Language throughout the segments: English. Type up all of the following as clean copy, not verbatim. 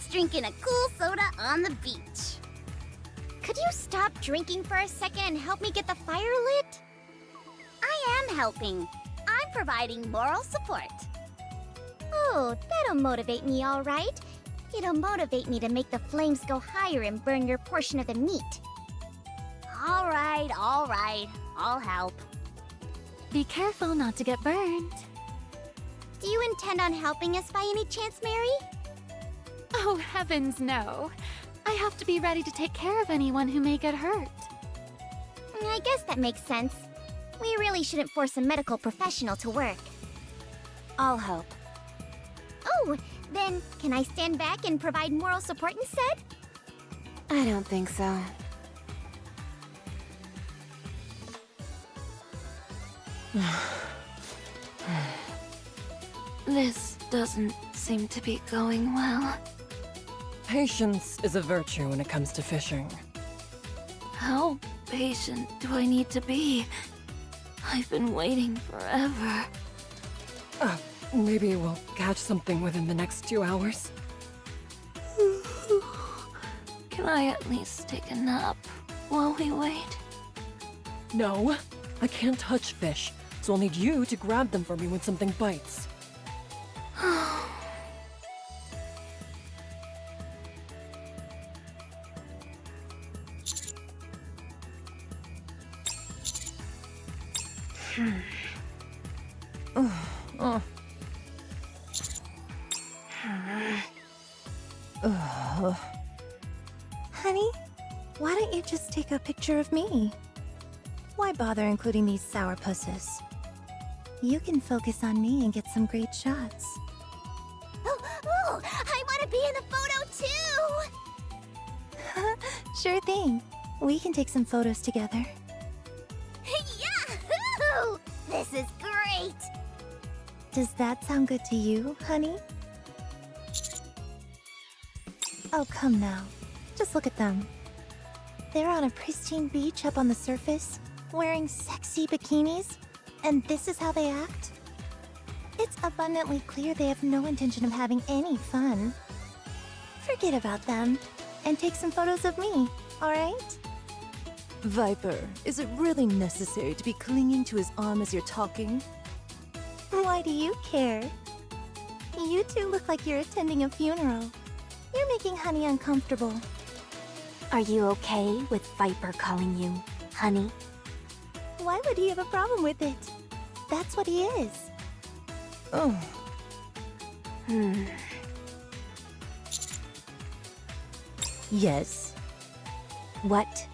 just drinking a cool soda on the beach. Could you stop drinking for a second and help me get the fire lit? I am helping. I'm providing moral support. Oh, that'll motivate me, all right. It'll motivate me to make the flames go higher and burn your portion of the meat. All right, I'll help. Be careful not to get burned. Do you intend on helping us by any chance, Mary? Oh, heavens no. I have to be ready to take care of anyone who may get hurt. I guess that makes sense. We really shouldn't force a medical professional to work. I'll help. Oh, then can I stand back and provide moral support instead? I don't think so. This doesn't seem to be going well. Patience is a virtue when it comes to fishing. How patient do I need to be? I've been waiting forever. Maybe we'll catch something within the next 2 hours. Can I at least take a nap while we wait? No, I can't touch fish, so I'll need you to grab them for me when something bites. Honey, why don't you just take a picture of me? Why bother including these sourpusses? You can focus on me and get some great shots. Oh, I want to be in the photo too! Sure thing. We can take some photos together. Yahoo! This is great! Does that sound good to you, honey? Oh, come now. Just look at them. They're on a pristine beach up on the surface, wearing sexy bikinis, and this is how they act? It's abundantly clear they have no intention of having any fun. Forget about them, and take some photos of me, alright? Viper, is it really necessary to be clinging to his arm as you're talking? Why do you care? You two look like you're attending a funeral. You're making Honey uncomfortable. Are you okay with Viper calling you honey? Why would he have a problem with it? That's what he is. Oh. Yes. What?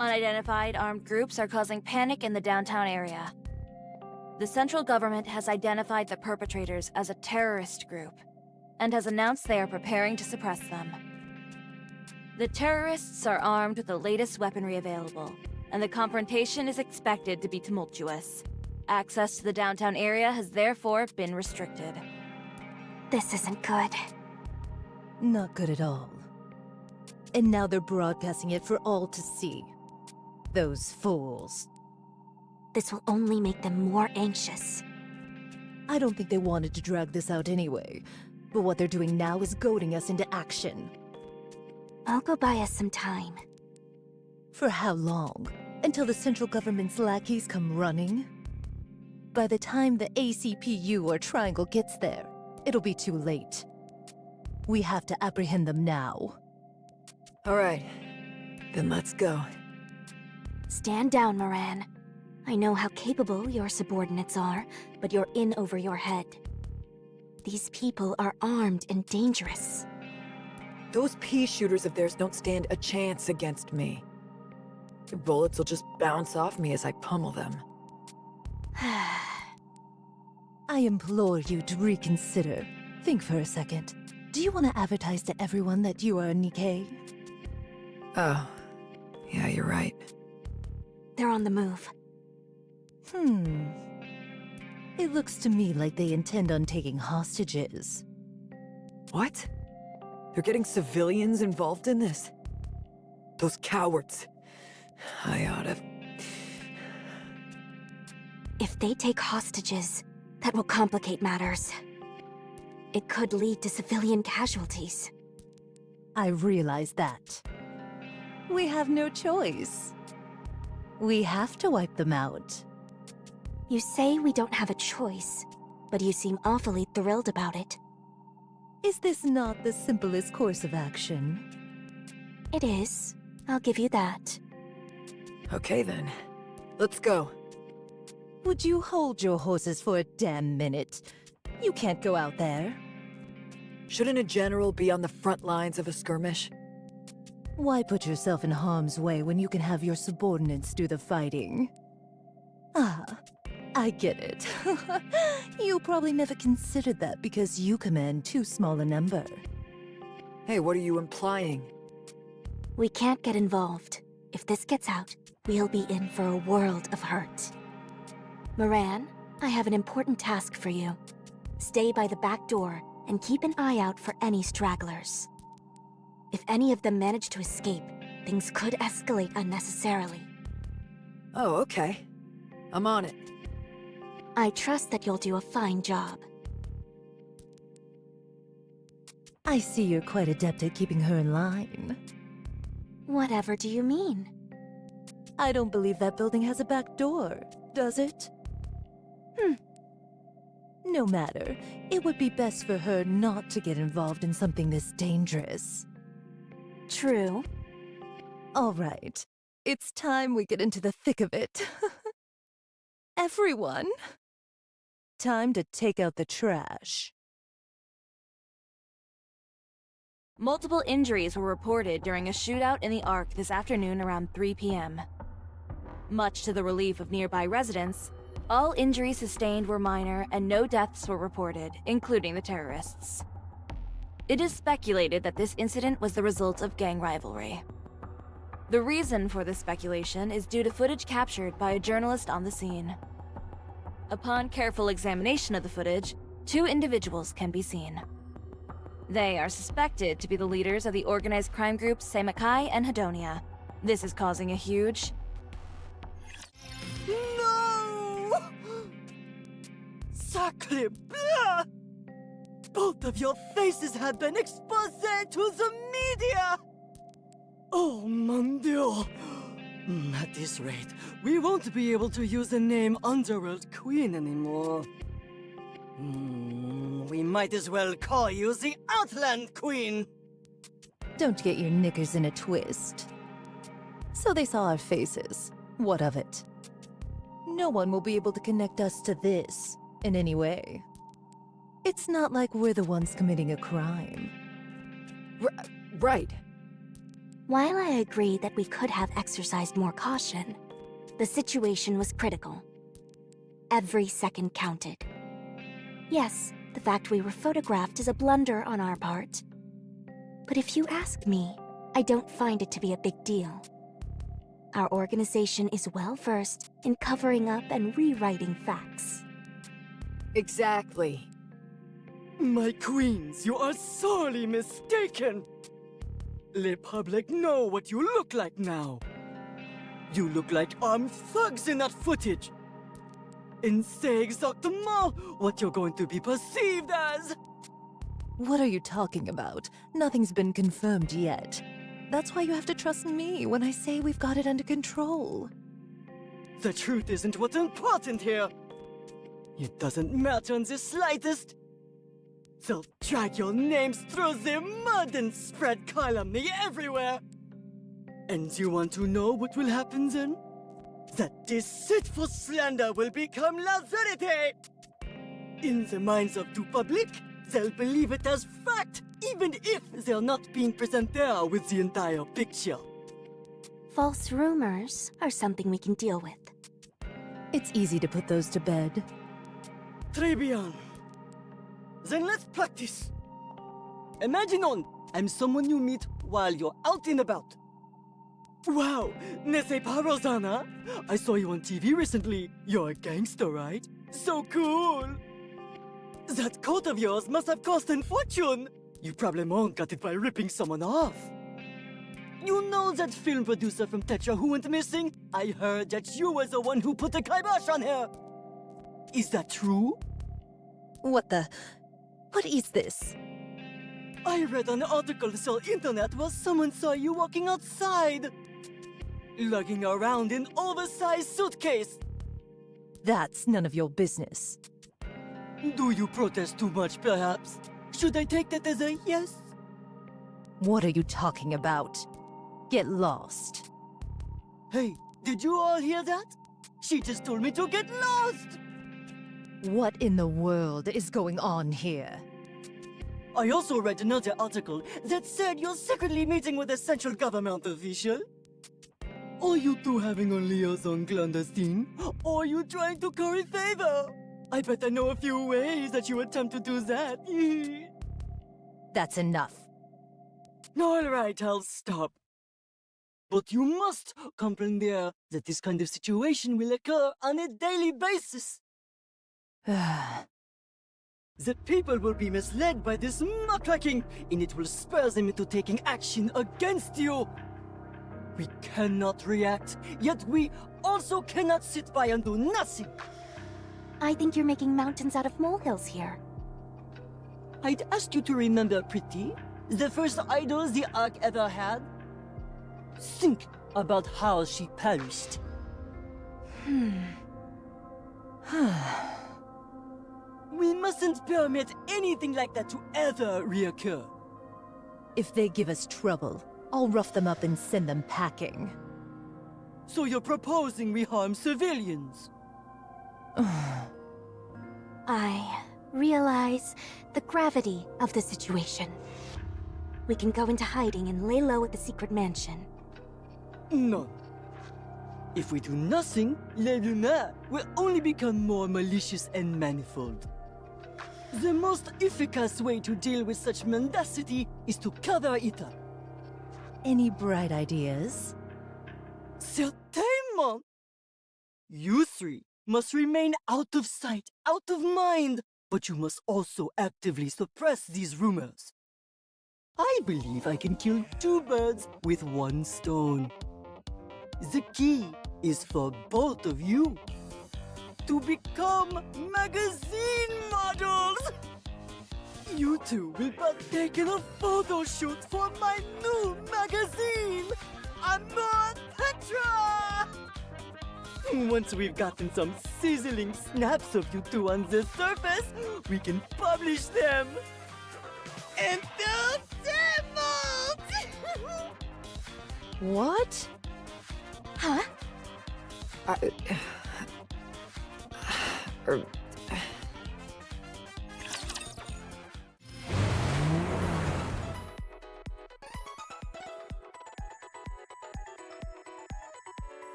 Unidentified armed groups are causing panic in the downtown area. The central government has identified the perpetrators as a terrorist group and has announced they are preparing to suppress them. The terrorists are armed with the latest weaponry available, and the confrontation is expected to be tumultuous. Access to the downtown area has therefore been restricted. This isn't good. Not good at all. And now they're broadcasting it for all to see. Those fools. This will only make them more anxious. I don't think they wanted to drag this out anyway, but what they're doing now is goading us into action. I'll go buy us some time. For how long? Until the central government's lackeys come running? By the time the ACPU or Triangle gets there, it'll be too late. We have to apprehend them now. All right, then let's go. Stand down, Moran. I know how capable your subordinates are, but you're in over your head. These people are armed and dangerous. Those pea shooters of theirs don't stand a chance against me. The bullets will just bounce off me as I pummel them. I implore you to reconsider. Think for a second. Do you want to advertise to everyone that you are a NIKKE? Oh, yeah, you're right. They're on the move. It looks to me like they intend on taking hostages. What? They're getting civilians involved in this? Those cowards. I oughta... If they take hostages, that will complicate matters. It could lead to civilian casualties. I realize that. We have no choice. We have to wipe them out. You say we don't have a choice, but you seem awfully thrilled about it. Is this not the simplest course of action? It is. I'll give you that. Okay then. Let's go. Would you hold your horses for a damn minute? You can't go out there. Shouldn't a general be on the front lines of a skirmish? Why put yourself in harm's way when you can have your subordinates do the fighting? Ah, I get it. You probably never considered that because you command too small a number. Hey, what are you implying? We can't get involved. If this gets out, we'll be in for a world of hurt. Moran, I have an important task for you. Stay by the back door and keep an eye out for any stragglers. If any of them manage to escape, things could escalate unnecessarily. Oh, okay. I'm on it. I trust that you'll do a fine job. I see you're quite adept at keeping her in line. Whatever do you mean? I don't believe that building has a back door, does it? No matter. It would be best for her not to get involved in something this dangerous. True. All right. It's time we get into the thick of it. Everyone. Time to take out the trash. Multiple injuries were reported during a shootout in the Ark this afternoon around 3 p.m. Much to the relief of nearby residents, all injuries sustained were minor and no deaths were reported, including the terrorists. It is speculated that this incident was the result of gang rivalry. The reason for this speculation is due to footage captured by a journalist on the scene. Upon careful examination of the footage, 2 individuals can be seen. They are suspected to be the leaders of the organized crime groups NIKKE and Hedonia. This is causing a huge... No! Sacre bleu! Both of your faces have been exposed to the media! Oh, mon Dieu! At this rate, we won't be able to use the name Underworld Queen anymore. We might as well call you the Outland Queen! Don't get your knickers in a twist. So they saw our faces. What of it? No one will be able to connect us to this in any way. It's not like we're the ones committing a crime. Right. While I agree that we could have exercised more caution, the situation was critical. Every second counted. Yes, the fact we were photographed is a blunder on our part. But if you ask me, I don't find it to be a big deal. Our organization is well versed in covering up and rewriting facts. Exactly. My queens, you are sorely mistaken! Le public know what you look like now. You look like armed thugs in that footage. And say exactement what you're going to be perceived as. What are you talking about? Nothing's been confirmed yet. That's why you have to trust me when I say we've got it under control. The truth isn't what's important here. It doesn't matter in the slightest. They'll drag your names through the mud and spread calumny everywhere. And you want to know what will happen then? that deceitful slander will become la verite. In the minds of the public, they'll believe it as fact, even if they're not being present there with the entire picture. False rumors are something we can deal with. It's easy to put those to bed. Très bien. Then let's practice. Imagine I'm someone you meet while you're out and about. Wow, n'est-ce pas, Rosanna? I saw you on TV recently. You're a gangster, right? So cool! That coat of yours must have cost a fortune. You probably got it by ripping someone off. You know that film producer from Tetra who went missing? I heard that you were the one who put the kibosh on her. Is that true? What is this? I read an article on the internet where someone saw you walking outside, lugging around an oversized suitcase. That's none of your business. Do you protest too much, perhaps? Should I take that as a yes? What are you talking about? Get lost. Hey, did you all hear that? She just told me to get lost! What in the world is going on here? I also read another article that said you're secretly meeting with a central government official. Are you two having a liaison clandestine? Or are you trying to curry favor? I bet I know a few ways that you attempt to do that. That's enough. Alright, I'll stop. But you must comprehend that this kind of situation will occur on a daily basis. The people will be misled by this muckraking, and it will spur them into taking action against you. We cannot react, yet we also cannot sit by and do nothing. I think you're making mountains out of molehills here. I'd ask you to remember, Pretty, the first idol the Ark ever had. Think about how she perished. We mustn't permit anything like that to ever reoccur. If they give us trouble, I'll rough them up and send them packing. So you're proposing we harm civilians? I realize the gravity of the situation. We can go into hiding and lay low at the secret mansion. No. If we do nothing, Les Lumières will only become more malicious and manifold. The most efficacious way to deal with such mendacity is to cover it up. Any bright ideas? Certainement! You three must remain out of sight, out of mind, but you must also actively suppress these rumors. I believe I can kill two birds with one stone. The key is for both of you to become magazine models. You two will partake in a photo shoot for my new magazine, Amor Petra! Once we've gotten some sizzling snaps of you two on the surface, we can publish them. Entertainment! What? Huh?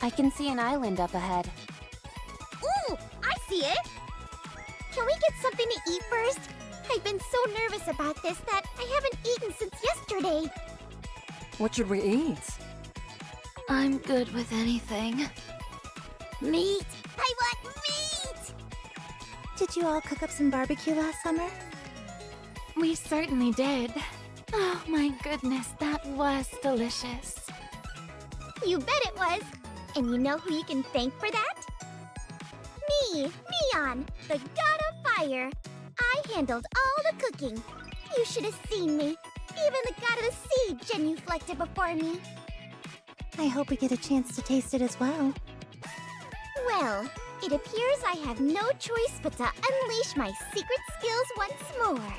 I can see an island up ahead. Ooh, I see it! Can we get something to eat first? I've been so nervous about this that I haven't eaten since yesterday. What should we eat? I'm good with anything. Meat! I want meat! Did you all cook up some barbecue last summer? We certainly did. Oh my goodness, that was delicious. You bet it was! And you know who you can thank for that? Me, Neon, the god of fire. I handled all the cooking. You should have seen me. Even the god of the sea genuflected before me. I hope we get a chance to taste it as well. Well, It appears I have no choice but to unleash my secret skills once more.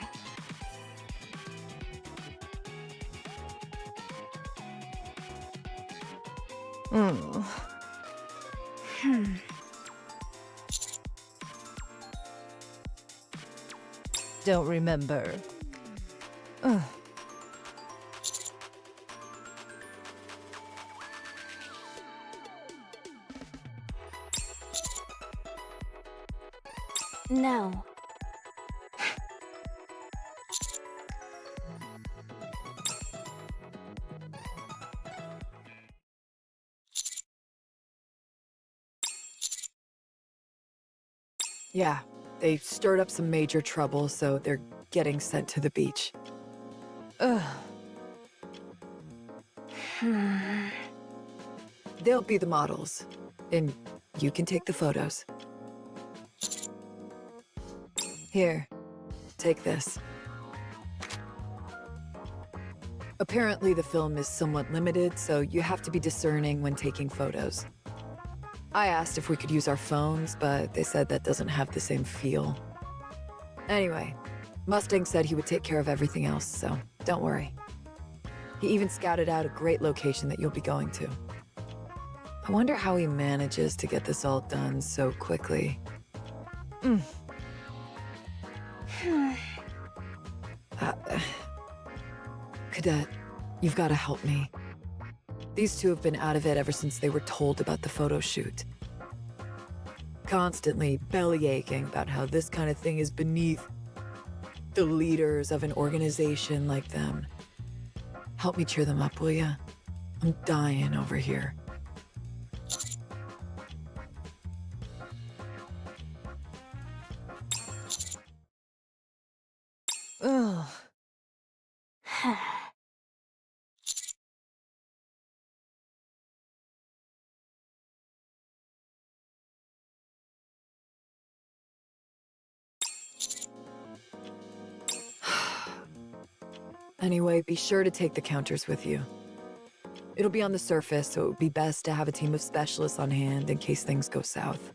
Don't remember. No. Yeah, they stirred up some major trouble, so they're getting sent to the beach. Ugh. They'll be the models, and you can take the photos. Here, take this. Apparently the film is somewhat limited, so you have to be discerning when taking photos. I asked if we could use our phones, but they said that doesn't have the same feel. Anyway, Mustang said he would take care of everything else, so don't worry. He even scouted out a great location that you'll be going to. I wonder how he manages to get this all done so quickly. Cadet, you've got to help me. These two have been out of it ever since they were told about the photo shoot. Constantly bellyaching about how this kind of thing is beneath the leaders of an organization like them. Help me cheer them up, will ya? I'm dying over here. Ugh. Anyway, be sure to take the counters with you. It'll be on the surface, so it would be best to have a team of specialists on hand in case things go south.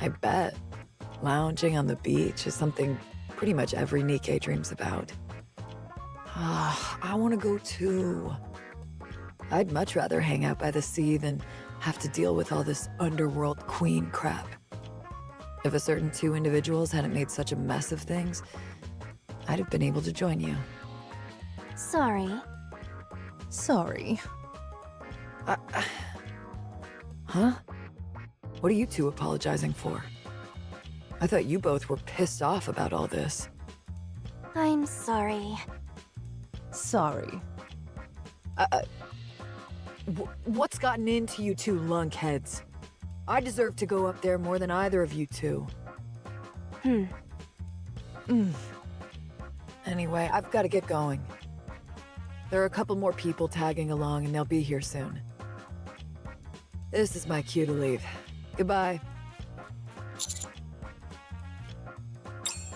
I bet. Lounging on the beach is something pretty much every NIKKE dreams about. I want to go too. I'd much rather hang out by the sea than have to deal with all this underworld queen crap. If a certain two individuals hadn't made such a mess of things, I'd have been able to join you. Sorry. Sorry. Huh? What are you two apologizing for? I thought you both were pissed off about all this. I'm sorry. Sorry. What's gotten into you two lunkheads? I deserve to go up there more than either of you two. Anyway, I've got to get going. There are a couple more people tagging along and they'll be here soon. This is my cue to leave. Goodbye.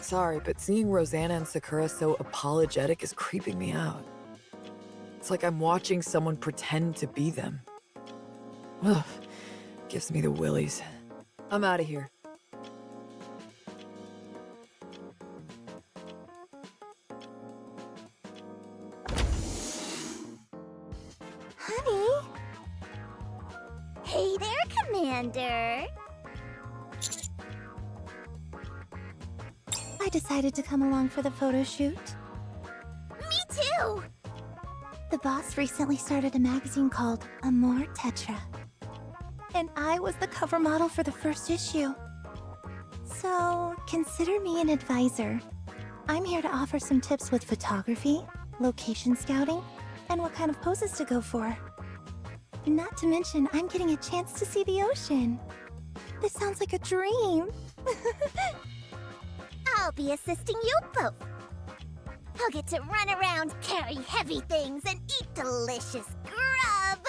Sorry, but seeing Rosanna and Sakura so apologetic is creeping me out. It's like I'm watching someone pretend to be them. Ugh, gives me the willies. I'm out of here. Honey? Hey there, Commander. I decided to come along for the photo shoot. Me too. The boss recently started a magazine called Amor Tetra. And I was the cover model for the first issue. So, consider me an advisor. I'm here to offer some tips with photography, location scouting, and what kind of poses to go for. Not to mention, I'm getting a chance to see the ocean. This sounds like a dream. I'll be assisting you both. I'll get to run around, carry heavy things, and eat delicious grub.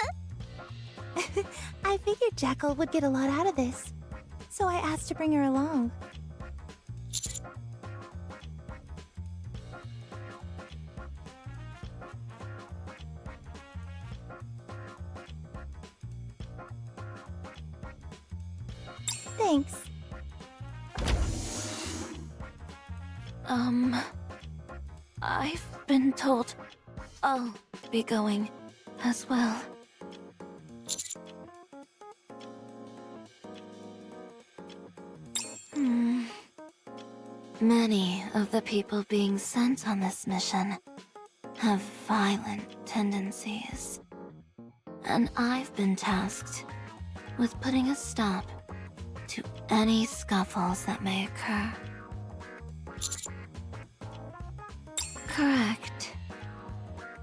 I figured Jackal would get a lot out of this, so I asked to bring her along. Thanks. I've been told I'll be going as well. Many of the people being sent on this mission have violent tendencies. And I've been tasked with putting a stop to any scuffles that may occur. Correct.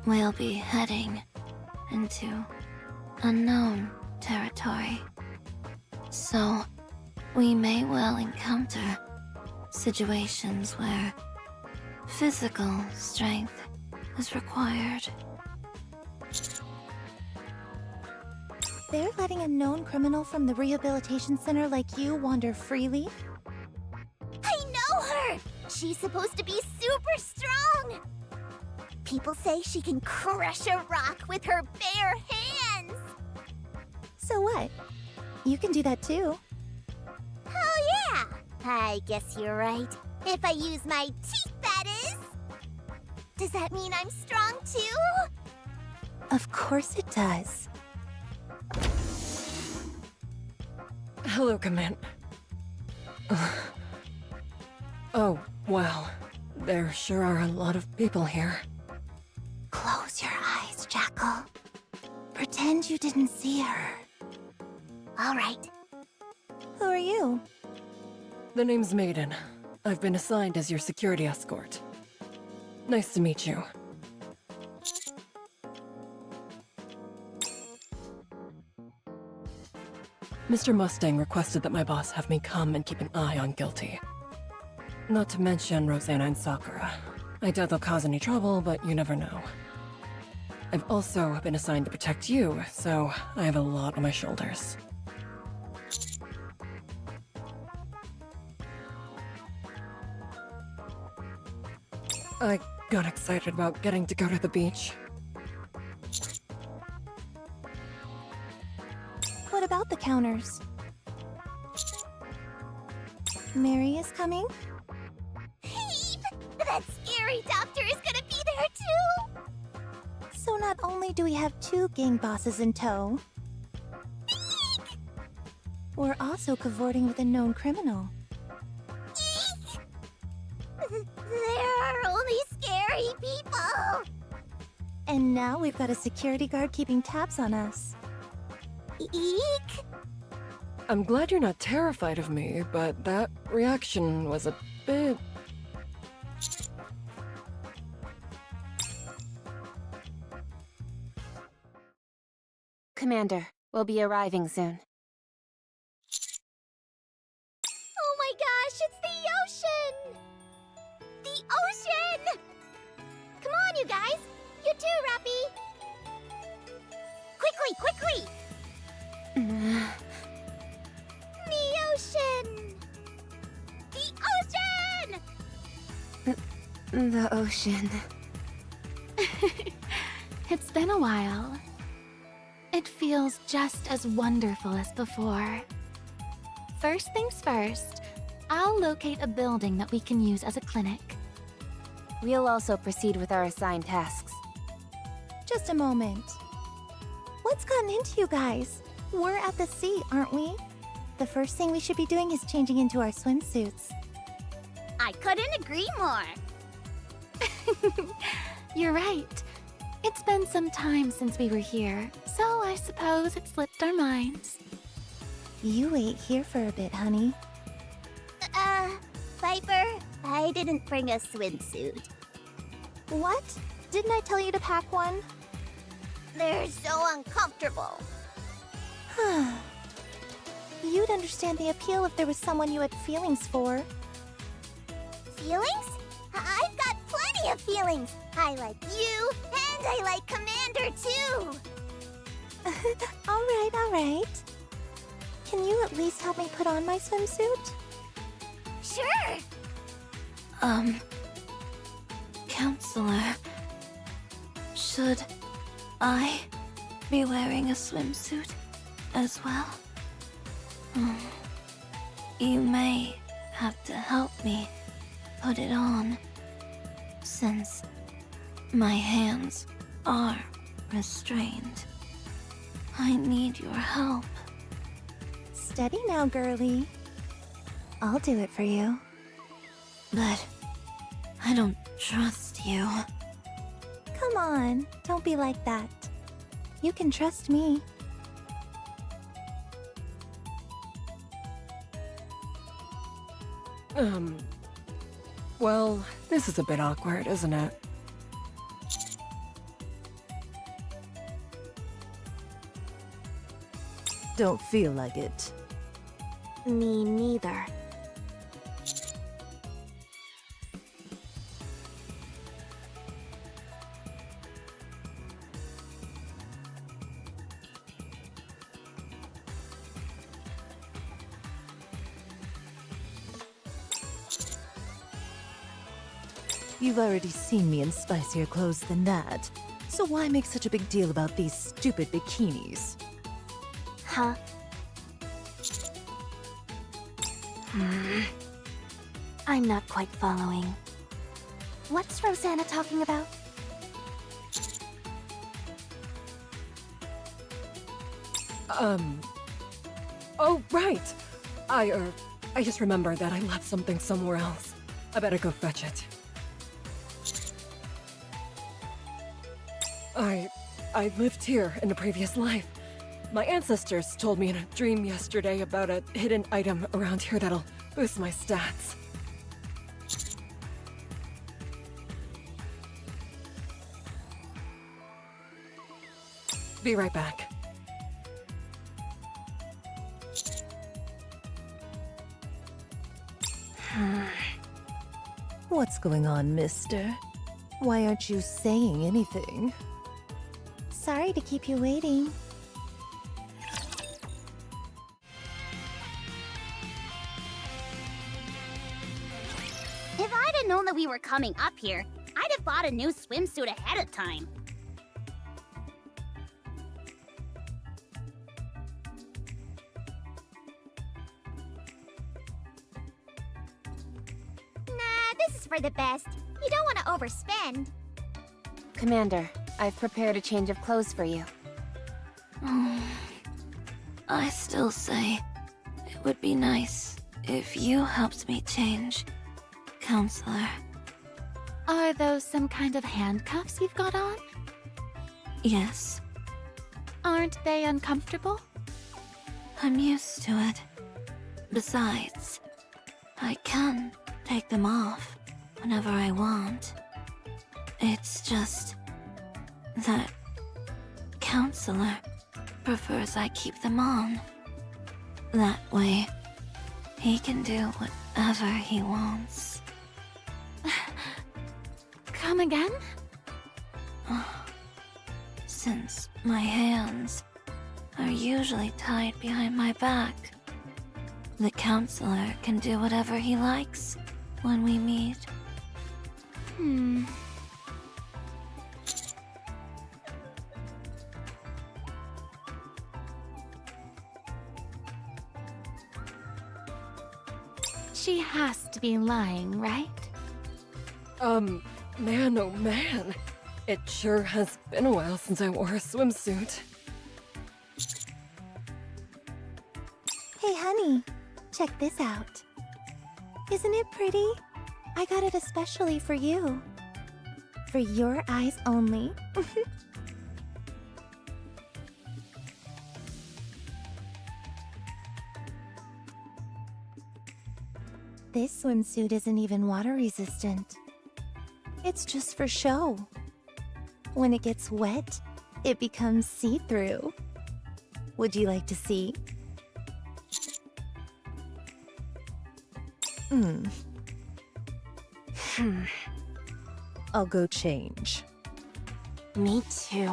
We'll be heading into unknown territory. So, we may well encounter situations where physical strength is required. They're letting a known criminal from the rehabilitation center like you wander freely? I know her! She's supposed to be super strong! People say she can crush a rock with her bare hands! So what? You can do that too. Oh yeah! I guess you're right. If I use my teeth, that is! Does that mean I'm strong too? Of course it does. Hello, Command. Oh, wow. There sure are a lot of people here. Close your eyes, Jackal. Pretend you didn't see her. All right. Who are you? The name's Maiden. I've been assigned as your security escort. Nice to meet you. Mr. Mustang requested that my boss have me come and keep an eye on Guilty. Not to mention Rosanna and Sakura. I doubt they'll cause any trouble, but you never know. I've also been assigned to protect you, so I have a lot on my shoulders. I got excited about getting to go to the beach. What about the counters? Mary is coming? Heap! That scary doctor is gonna be there too! So not only do we have two gang bosses in tow, we're also cavorting with a known criminal. Eek! There are only scary people! And now we've got a security guard keeping tabs on us. Eek! I'm glad you're not terrified of me, but that reaction was a bit... Commander, we'll be arriving soon. Oh my gosh, it's the ocean! The ocean! Come on, you guys! You too, Rappy! Quickly, quickly! The ocean! The ocean! The ocean. It's been a while. It feels just as wonderful as before. First things first, I'll locate a building that we can use as a clinic. We'll also proceed with our assigned tasks. Just a moment. What's gotten into you guys? We're at the sea, aren't we? The first thing we should be doing is changing into our swimsuits. I couldn't agree more. You're right. It's been some time since we were here, so I suppose it slipped our minds. You wait here for a bit, honey. Viper, I didn't bring a swimsuit. What? Didn't I tell you to pack one? They're so uncomfortable. You'd understand the appeal if there was someone you had feelings for. Feelings? I've got plenty of feelings. I like you, and I like Commander too. All right. Can you at least help me put on my swimsuit? Sure. Counselor, should I be wearing a swimsuit as well? You may have to help me put it on, since my hands are restrained. I need your help. Steady now, girlie. I'll do it for you. But I don't trust you. Come on, don't be like that. You can trust me. Well, this is a bit awkward, isn't it? Don't feel like it. Me neither. You've already seen me in spicier clothes than that. So why make such a big deal about these stupid bikinis? Huh? I'm not quite following. What's Rosanna talking about? Oh, right! I just remembered that I left something somewhere else. I better go fetch it. I lived here in a previous life. My ancestors told me in a dream yesterday about a hidden item around here that'll boost my stats. Be right back. What's going on, mister? Why aren't you saying anything? Sorry to keep you waiting. If I'd have known that we were coming up here, I'd have bought a new swimsuit ahead of time. Nah, this is for the best. You don't want to overspend. Commander, I've prepared a change of clothes for you. I still say it would be nice if you helped me change, Counselor. Are those some kind of handcuffs you've got on? Yes, Aren't they uncomfortable? I'm used to it. Besides, I can take them off whenever I want. It's just that Counselor prefers I keep them on. That way, he can do whatever he wants. Come again? Since my hands are usually tied behind my back, the Counselor can do whatever he likes when we meet. She has to be lying, right? Man, oh man. It sure has been a while since I wore a swimsuit. Hey, honey, check this out. Isn't it pretty? I got it especially for you. For your eyes only. This swimsuit isn't even water resistant. It's just for show. When it gets wet, it becomes see-through. Would you like to see? I'll go change. Me too.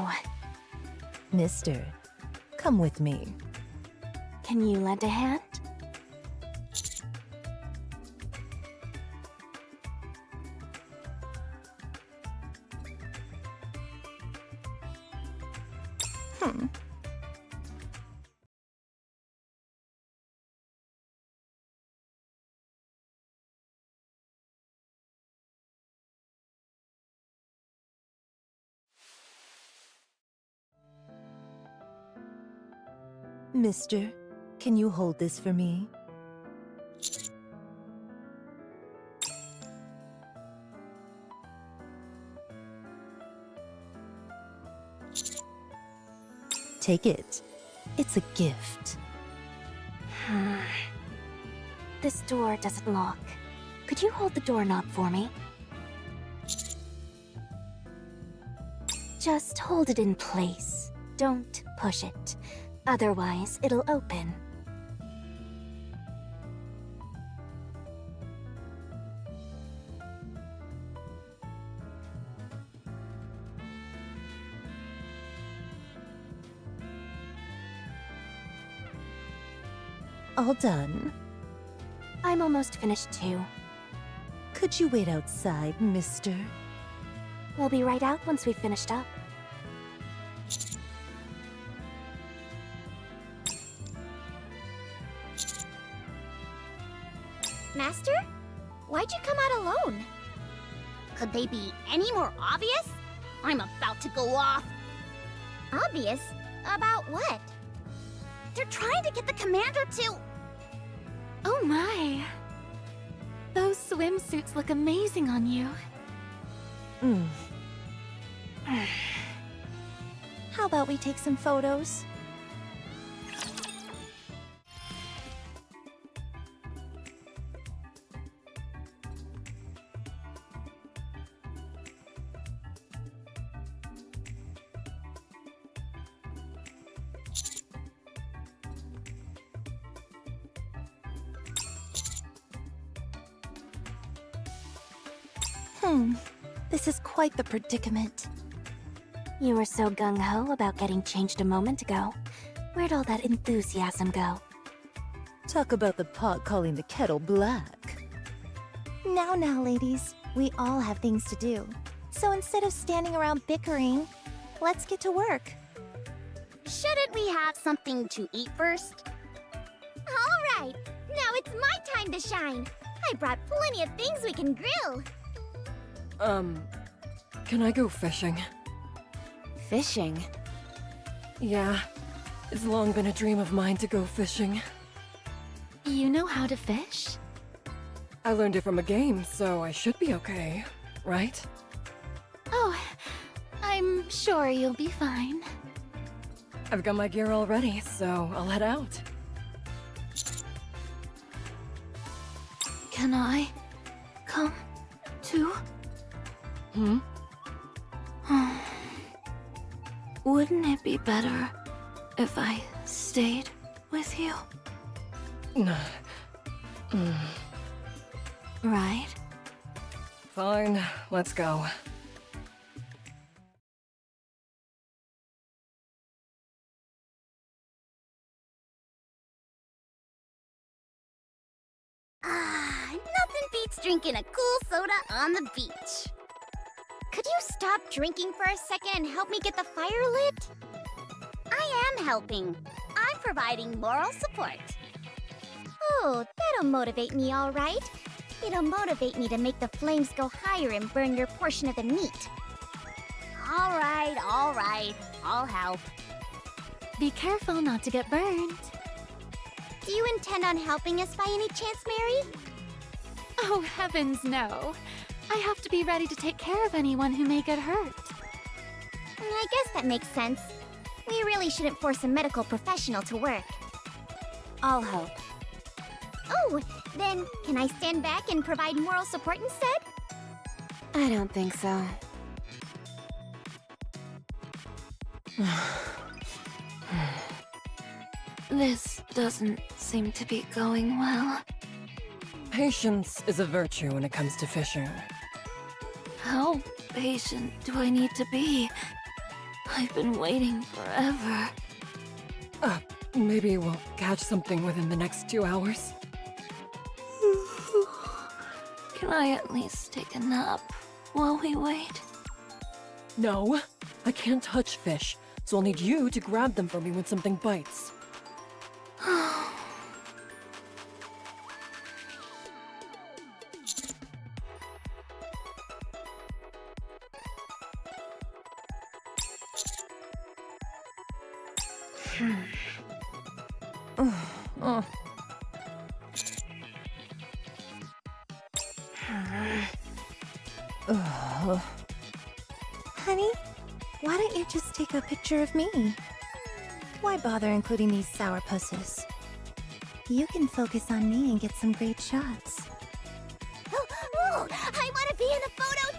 Mister, come with me. Can you lend a hand? Mister, can you hold this for me? Take it. It's a gift. This door doesn't lock. Could you hold the doorknob for me? Just hold it in place. Don't push it. Otherwise, it'll open. All done. I'm almost finished too. Could you wait outside, mister? We'll be right out once we've finished up. Master? Why'd you come out alone? Could they be any more obvious? I'm about to go off. Obvious? About what? They're trying to get the commander to... Oh my! Those swimsuits look amazing on you. How about we take some photos? This is quite the predicament. You were so gung-ho about getting changed a moment ago. Where'd all that enthusiasm go? Talk about the pot calling the kettle black. Now, ladies. We all have things to do. So instead of standing around bickering, let's get to work. Shouldn't we have something to eat first? All right, now it's my time to shine. I brought plenty of things we can grill. Can I go fishing? Fishing? Yeah. It's long been a dream of mine to go fishing. You know how to fish? I learned it from a game, so I should be okay, right? Oh, I'm sure you'll be fine. I've got my gear all ready, so I'll head out. Can I come too? Wouldn't it be better if I stayed with you? Right? Fine, let's go. Nothing beats drinking a cool soda on the beach. Could you stop drinking for a second and help me get the fire lit? I am helping. I'm providing moral support. Oh, that'll motivate me, all right. It'll motivate me to make the flames go higher and burn your portion of the meat. All right. I'll help. Be careful not to get burned. Do you intend on helping us by any chance, Mary? Oh, heavens no. I have to be ready to take care of anyone who may get hurt. I guess that makes sense. We really shouldn't force a medical professional to work. I'll help. Oh, then can I stand back and provide moral support instead? I don't think so. This doesn't seem to be going well. Patience is a virtue when it comes to fishing. How patient do I need to be? I've been waiting forever. Maybe we'll catch something within the next 2 hours. Can I at least take a nap while we wait? No, I can't touch fish, so I'll need you to grab them for me when something bites. Honey, why don't you just take a picture of me? Why bother including these sourpusses? You can focus on me and get some great shots. Oh, I want to be in a photo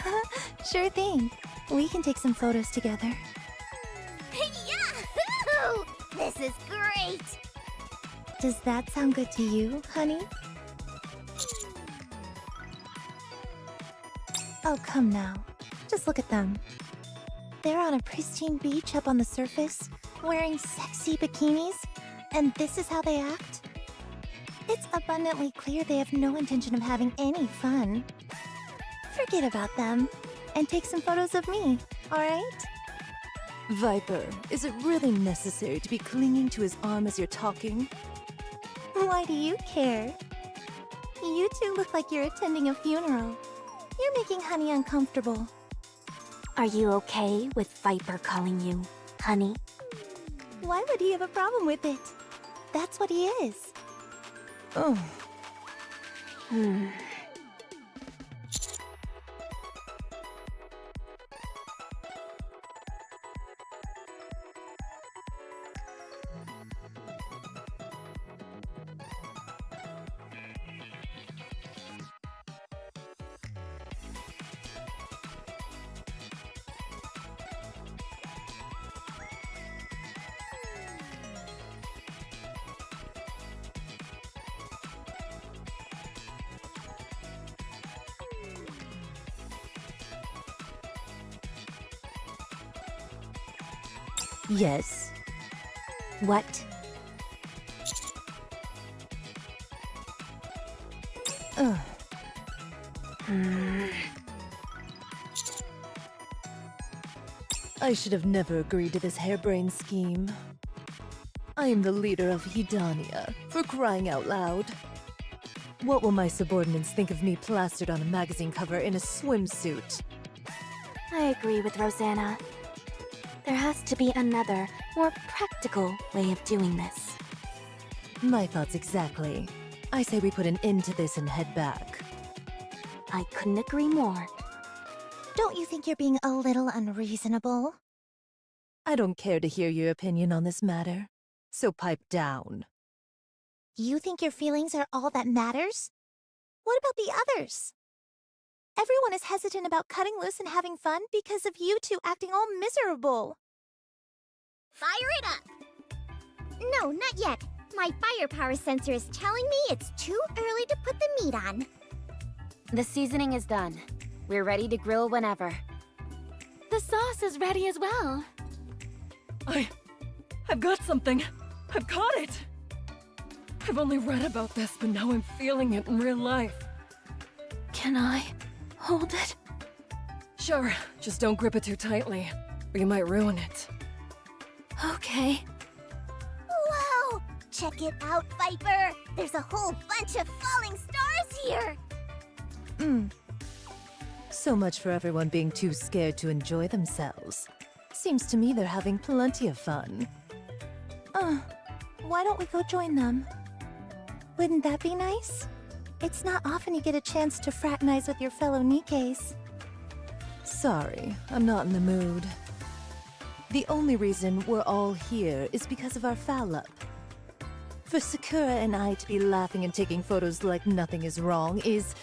too! Sure thing. We can take some photos together. Yahoo! This is great! Does that sound good to you, honey? Oh, come now. Just look at them. They're on a pristine beach up on the surface, wearing sexy bikinis, and this is how they act? It's abundantly clear they have no intention of having any fun. Forget about them, and take some photos of me, alright? Viper, is it really necessary to be clinging to his arm as you're talking? Why do you care? You two look like you're attending a funeral. You're making Honey uncomfortable. Are you okay with Viper calling you honey? Why would he have a problem with it? That's what he is. Oh. Yes. What? I should have never agreed to this harebrained scheme. I am the leader of Hidania, for crying out loud. What will my subordinates think of me plastered on a magazine cover in a swimsuit? I agree with Rosanna. There has to be another, more practical way of doing this. My thoughts exactly. I say we put an end to this and head back. I couldn't agree more. Don't you think you're being a little unreasonable? I don't care to hear your opinion on this matter, so pipe down. You think your feelings are all that matters? What about the others? Everyone is hesitant about cutting loose and having fun because of you two acting all miserable. Fire it up! No, not yet. My firepower sensor is telling me it's too early to put the meat on. The seasoning is done. We're ready to grill whenever. The sauce is ready as well. I've got something. I've caught it. I've only read about this, but now I'm feeling it in real life. Can I hold it? Sure, just don't grip it too tightly, or you might ruin it. Okay. Whoa! Check it out, Viper! There's a whole bunch of falling stars here! So much for everyone being too scared to enjoy themselves. Seems to me they're having plenty of fun. Why don't we go join them? Wouldn't that be nice? It's not often you get a chance to fraternize with your fellow NIKKEs. Sorry, I'm not in the mood. The only reason we're all here is because of our foul-up. For Sakura and I to be laughing and taking photos like nothing is wrong is...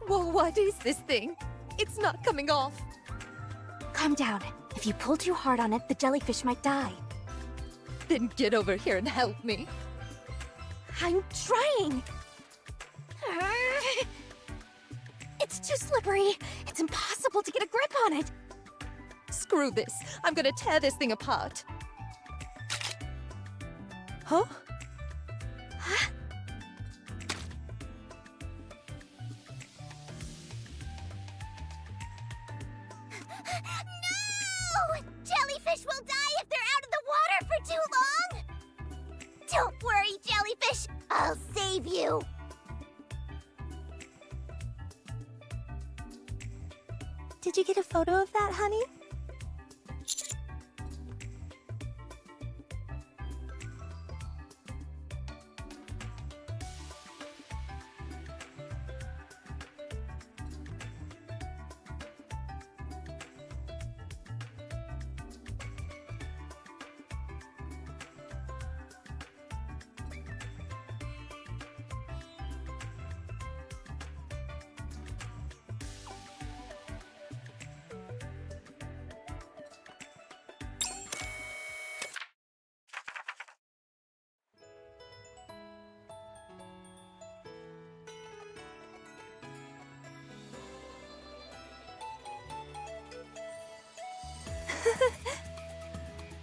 Well, what is this thing? It's not coming off. Calm down. If you pull too hard on it, the jellyfish might die. Then get over here and help me. I'm trying! It's too slippery. It's impossible to get a grip on it. Screw this. I'm gonna tear this thing apart. Huh? No! Jellyfish will die if they're out of the water for too long! save you! Did you get a photo of that, honey?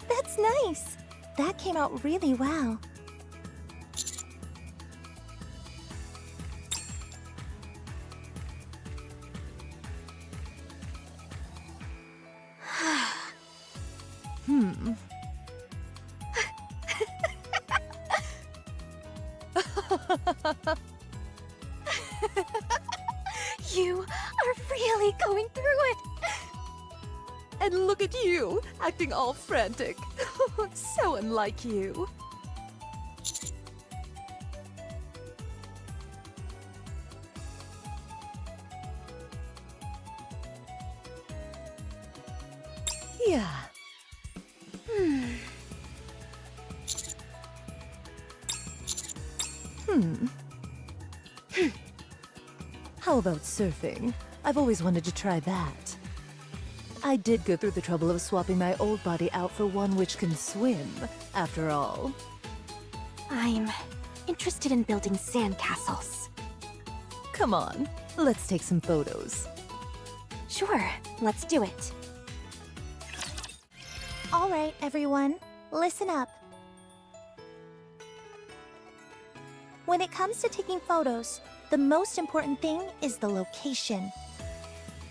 That's nice. That came out really well. You are really going through it. And look at you, acting all frantic. So unlike you. Yeah. How about surfing? I've always wanted to try that. I did go through the trouble of swapping my old body out for one which can swim, after all. I'm interested in building sandcastles. Come on, let's take some photos. Sure, let's do it. All right, everyone, listen up. When it comes to taking photos, the most important thing is the location.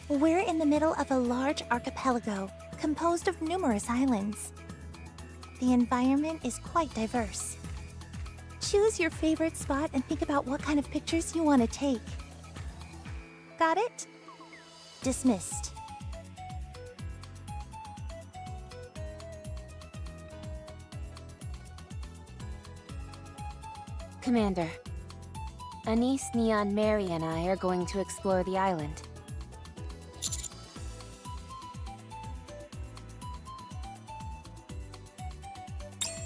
We're in the middle of a large archipelago composed of numerous islands. The environment is quite diverse. Choose your favorite spot and think about what kind of pictures you want to take. Got it? Dismissed. Commander, Anise, Neon, Mary, and I are going to explore the island.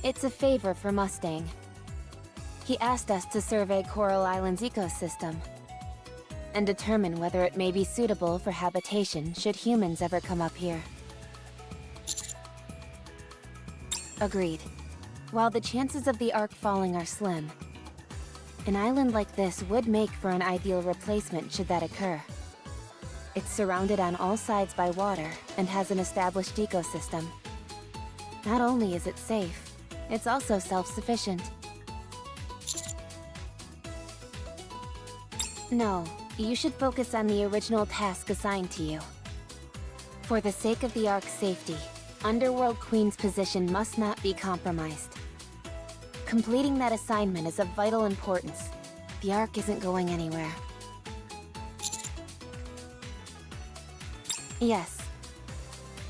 It's a favor for Mustang. He asked us to survey Coral Island's ecosystem and determine whether it may be suitable for habitation should humans ever come up here. Agreed. While the chances of the Ark falling are slim, an island like this would make for an ideal replacement should that occur. It's surrounded on all sides by water and has an established ecosystem. Not only is it safe, it's also self-sufficient. No, you should focus on the original task assigned to you. For the sake of the Ark's safety, Underworld Queen's position must not be compromised. Completing that assignment is of vital importance. The Ark isn't going anywhere. Yes.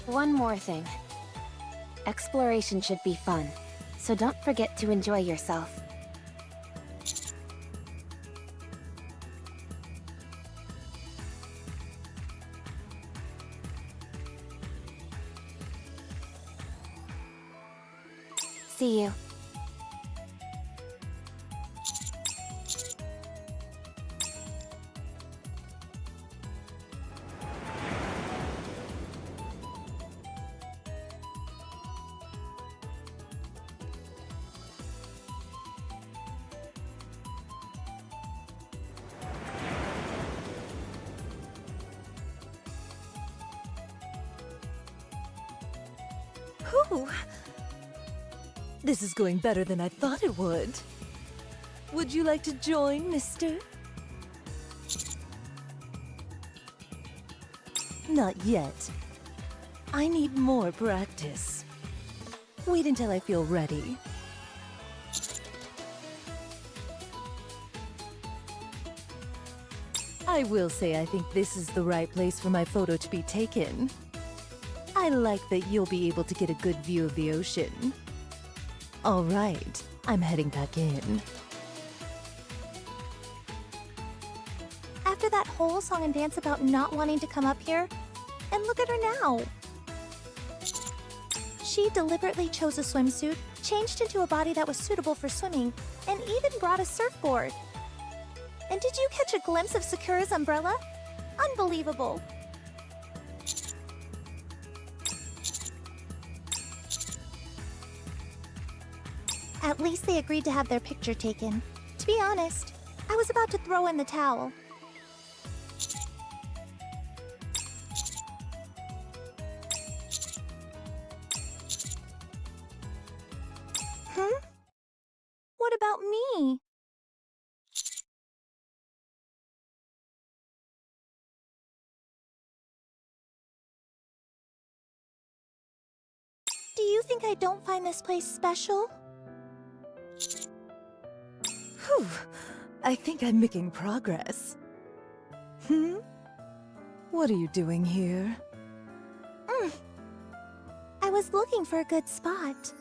One more thing. Exploration should be fun, so don't forget to enjoy yourself. See you. Whew. This is going better than I thought it would. Would you like to join, mister? Not yet. I need more practice. Wait until I feel ready. I will say I think this is the right place for my photo to be taken. I like that you'll be able to get a good view of the ocean. All right, I'm heading back in. After that whole song and dance about not wanting to come up here, and look at her now. She deliberately chose a swimsuit, changed into a body that was suitable for swimming, and even brought a surfboard. And did you catch a glimpse of Sakura's umbrella? Unbelievable. At least they agreed to have their picture taken. To be honest, I was about to throw in the towel. What about me? Do you think I don't find this place special? Whew, I think I'm making progress. What are you doing here? I was looking for a good spot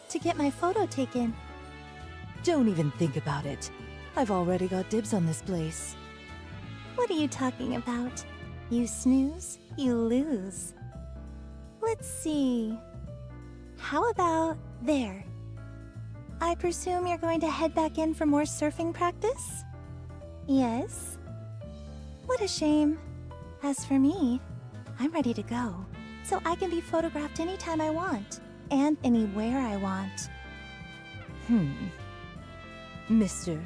to get my photo taken. Don't even think about it. I've already got dibs on this place. What are you talking about? You snooze, you lose. Let's see. How about there? I presume you're going to head back in for more surfing practice? Yes? What a shame. As for me, I'm ready to go, so I can be photographed anytime I want, and anywhere I want. Mister,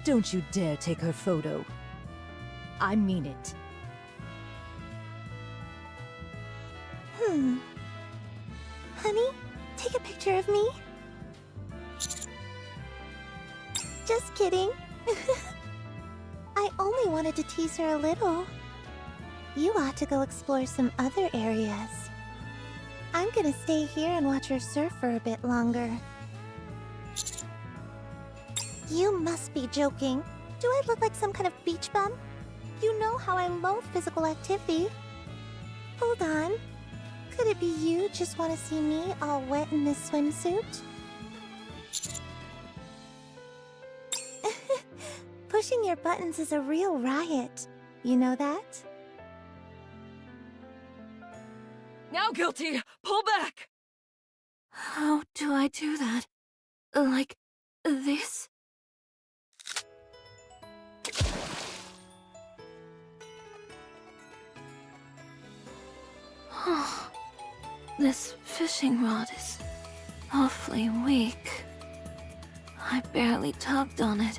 don't you dare take her photo. I mean it. Honey, take a picture of me? Just kidding. I only wanted to tease her a little. You ought to go explore some other areas. I'm gonna stay here and watch her surf for a bit longer. You must be joking. Do I look like some kind of beach bum? You know how I loathe physical activity. Hold on. Could it be you just want to see me all wet in this swimsuit? Pushing your buttons is a real riot. You know that? Now, Guilty! Pull back! How do I do that? Like this? Oh, this fishing rod is awfully weak. I barely tugged on it,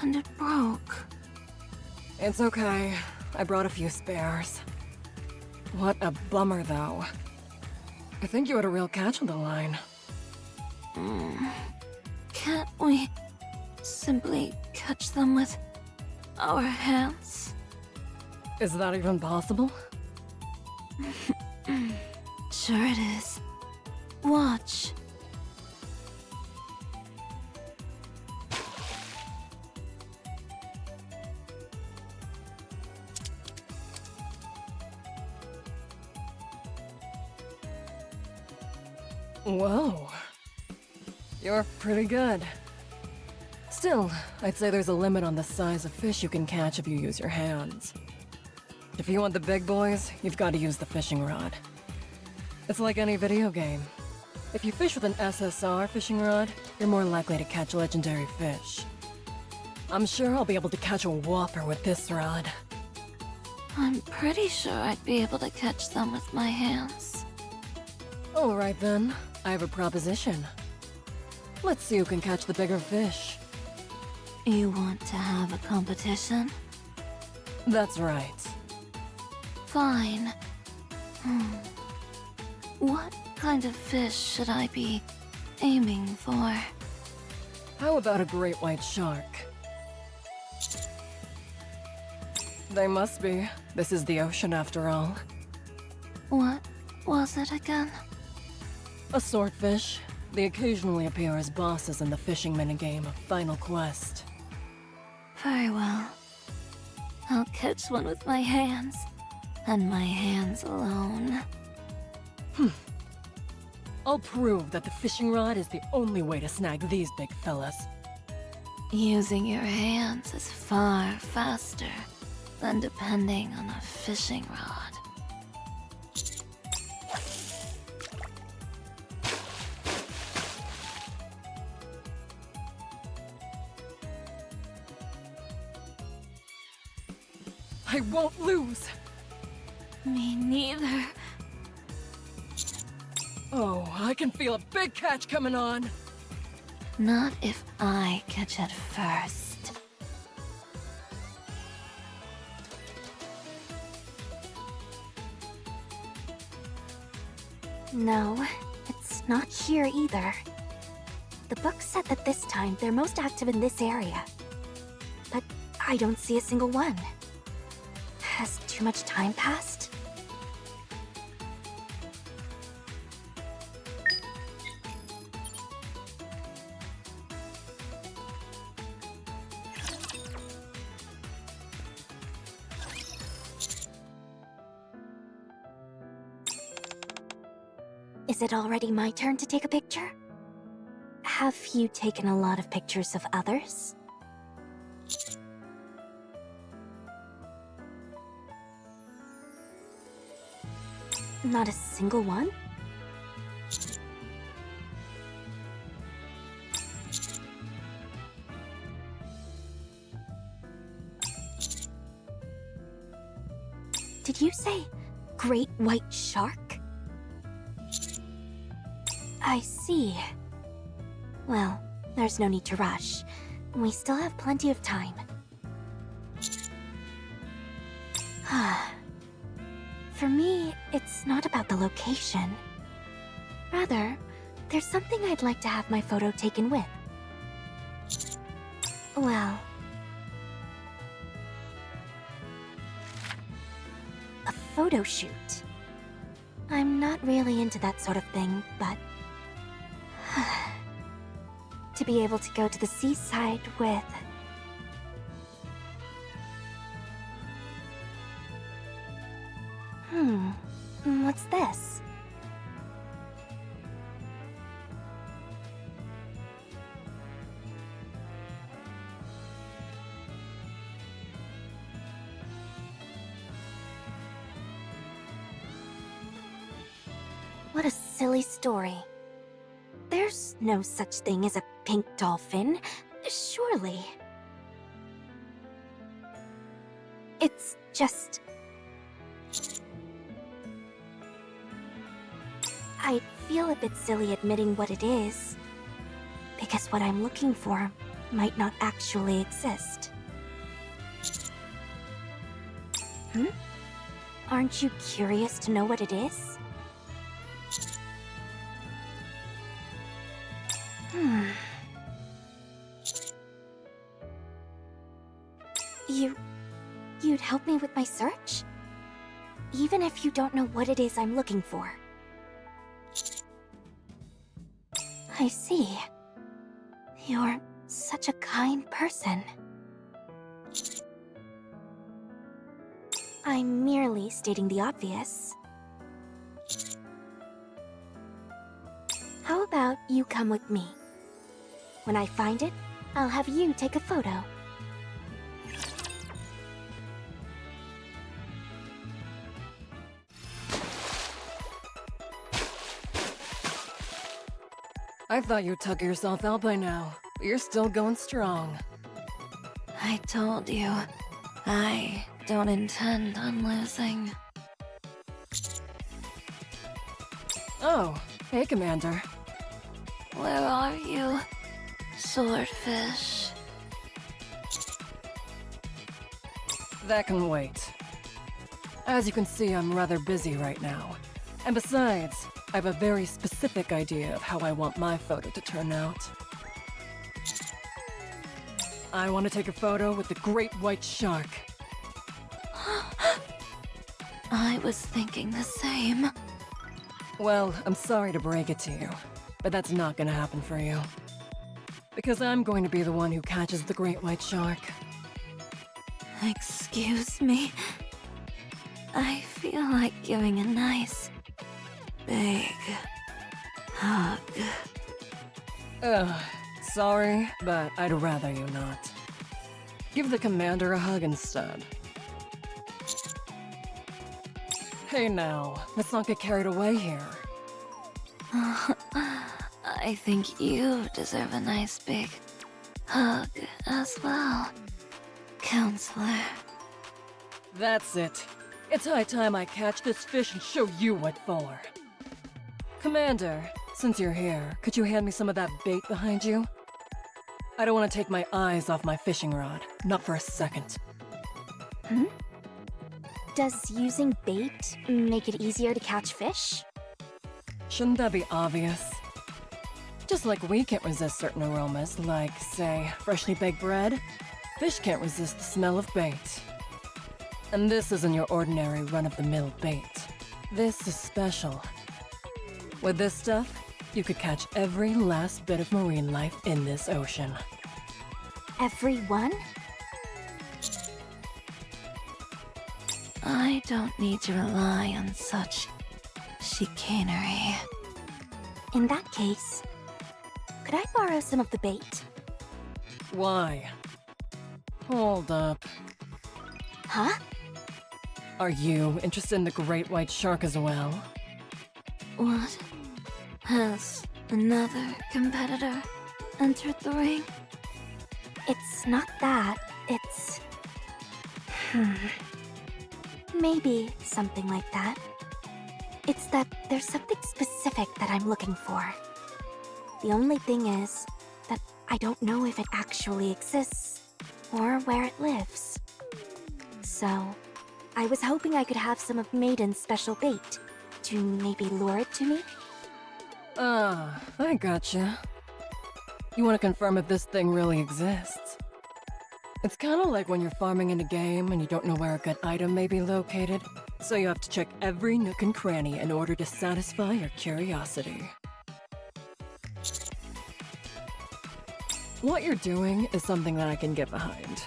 and it broke. It's okay. I brought a few spares. What a bummer, though. I think you had a real catch on the line. Can't we simply catch them with our hands? Is that even possible? Sure it is. Watch. Whoa. You're pretty good. Still, I'd say there's a limit on the size of fish you can catch if you use your hands. If you want the big boys, you've got to use the fishing rod. It's like any video game. If you fish with an SSR fishing rod, you're more likely to catch legendary fish. I'm sure I'll be able to catch a whopper with this rod. I'm pretty sure I'd be able to catch them with my hands. Alright then, I have a proposition. Let's see who can catch the bigger fish. You want to have a competition? That's right. Fine. What kind of fish should I be aiming for? How about a great white shark? They must be. This is the ocean after all. What was it again? A swordfish. They occasionally appear as bosses in the fishing minigame of Final Quest. Very well. I'll catch one with my hands, and my hands alone. I'll prove that the fishing rod is the only way to snag these big fellas. Using your hands is far faster than depending on a fishing rod. I won't lose! Me neither. Oh, I can feel a big catch coming on! Not if I catch it first. No, it's not here either. The book said that this time they're most active in this area. But I don't see a single one. Has too much time passed? Is it already my turn to take a picture? Have you taken a lot of pictures of others? Not a single one? Did you say great white shark? I see. Well, there's no need to rush. We still have plenty of time. For me, it's not about the location. Rather, there's something I'd like to have my photo taken with. Well... a photo shoot. I'm not really into that sort of thing, but... to be able to go to the seaside with... what's this? What a silly story. There's no such thing as a pink dolphin, surely. It's just... I feel a bit silly admitting what it is, because what I'm looking for might not actually exist. Aren't you curious to know what it is? You'd help me with my search? Even if you don't know what it is I'm looking for. I see. You're such a kind person. I'm merely stating the obvious. How about you come with me? When I find it, I'll have you take a photo. I thought you'd tug yourself out by now, but you're still going strong. I told you, I don't intend on losing. Oh, hey, Commander. Where are you, swordfish? That can wait. As you can see, I'm rather busy right now. And besides, I have a very specific idea of how I want my photo to turn out. I want to take a photo with the great white shark. I was thinking the same. Well, I'm sorry to break it to you, but that's not gonna happen for you. Because I'm going to be the one who catches the great white shark. Excuse me. I feel like giving a nice, big hug. Ugh, sorry, but I'd rather you not. Give the commander a hug instead. Hey now, let's not get carried away here. I think you deserve a nice big hug as well, Counselor. That's it. It's high time I catch this fish and show you what for. Commander, since you're here, could you hand me some of that bait behind you? I don't want to take my eyes off my fishing rod, not for a second. Does using bait make it easier to catch fish? Shouldn't that be obvious? Just like we can't resist certain aromas, like, say, freshly baked bread, fish can't resist the smell of bait. And this isn't your ordinary run-of-the-mill bait. This is special. With this stuff, you could catch every last bit of marine life in this ocean. Everyone? I don't need to rely on such chicanery. In that case, could I borrow some of the bait? Why? Hold up. Huh? Are you interested in the great white shark as well? What? Has another competitor entered the ring? It's not that. It's... Maybe something like that. It's that there's something specific that I'm looking for. The only thing is that I don't know if it actually exists or where it lives. So, I was hoping I could have some of Maiden's special bait to maybe lure it to me. Ah, I gotcha. You want to confirm if this thing really exists? It's kind of like when you're farming in a game and you don't know where a good item may be located, so you have to check every nook and cranny in order to satisfy your curiosity. What you're doing is something that I can get behind.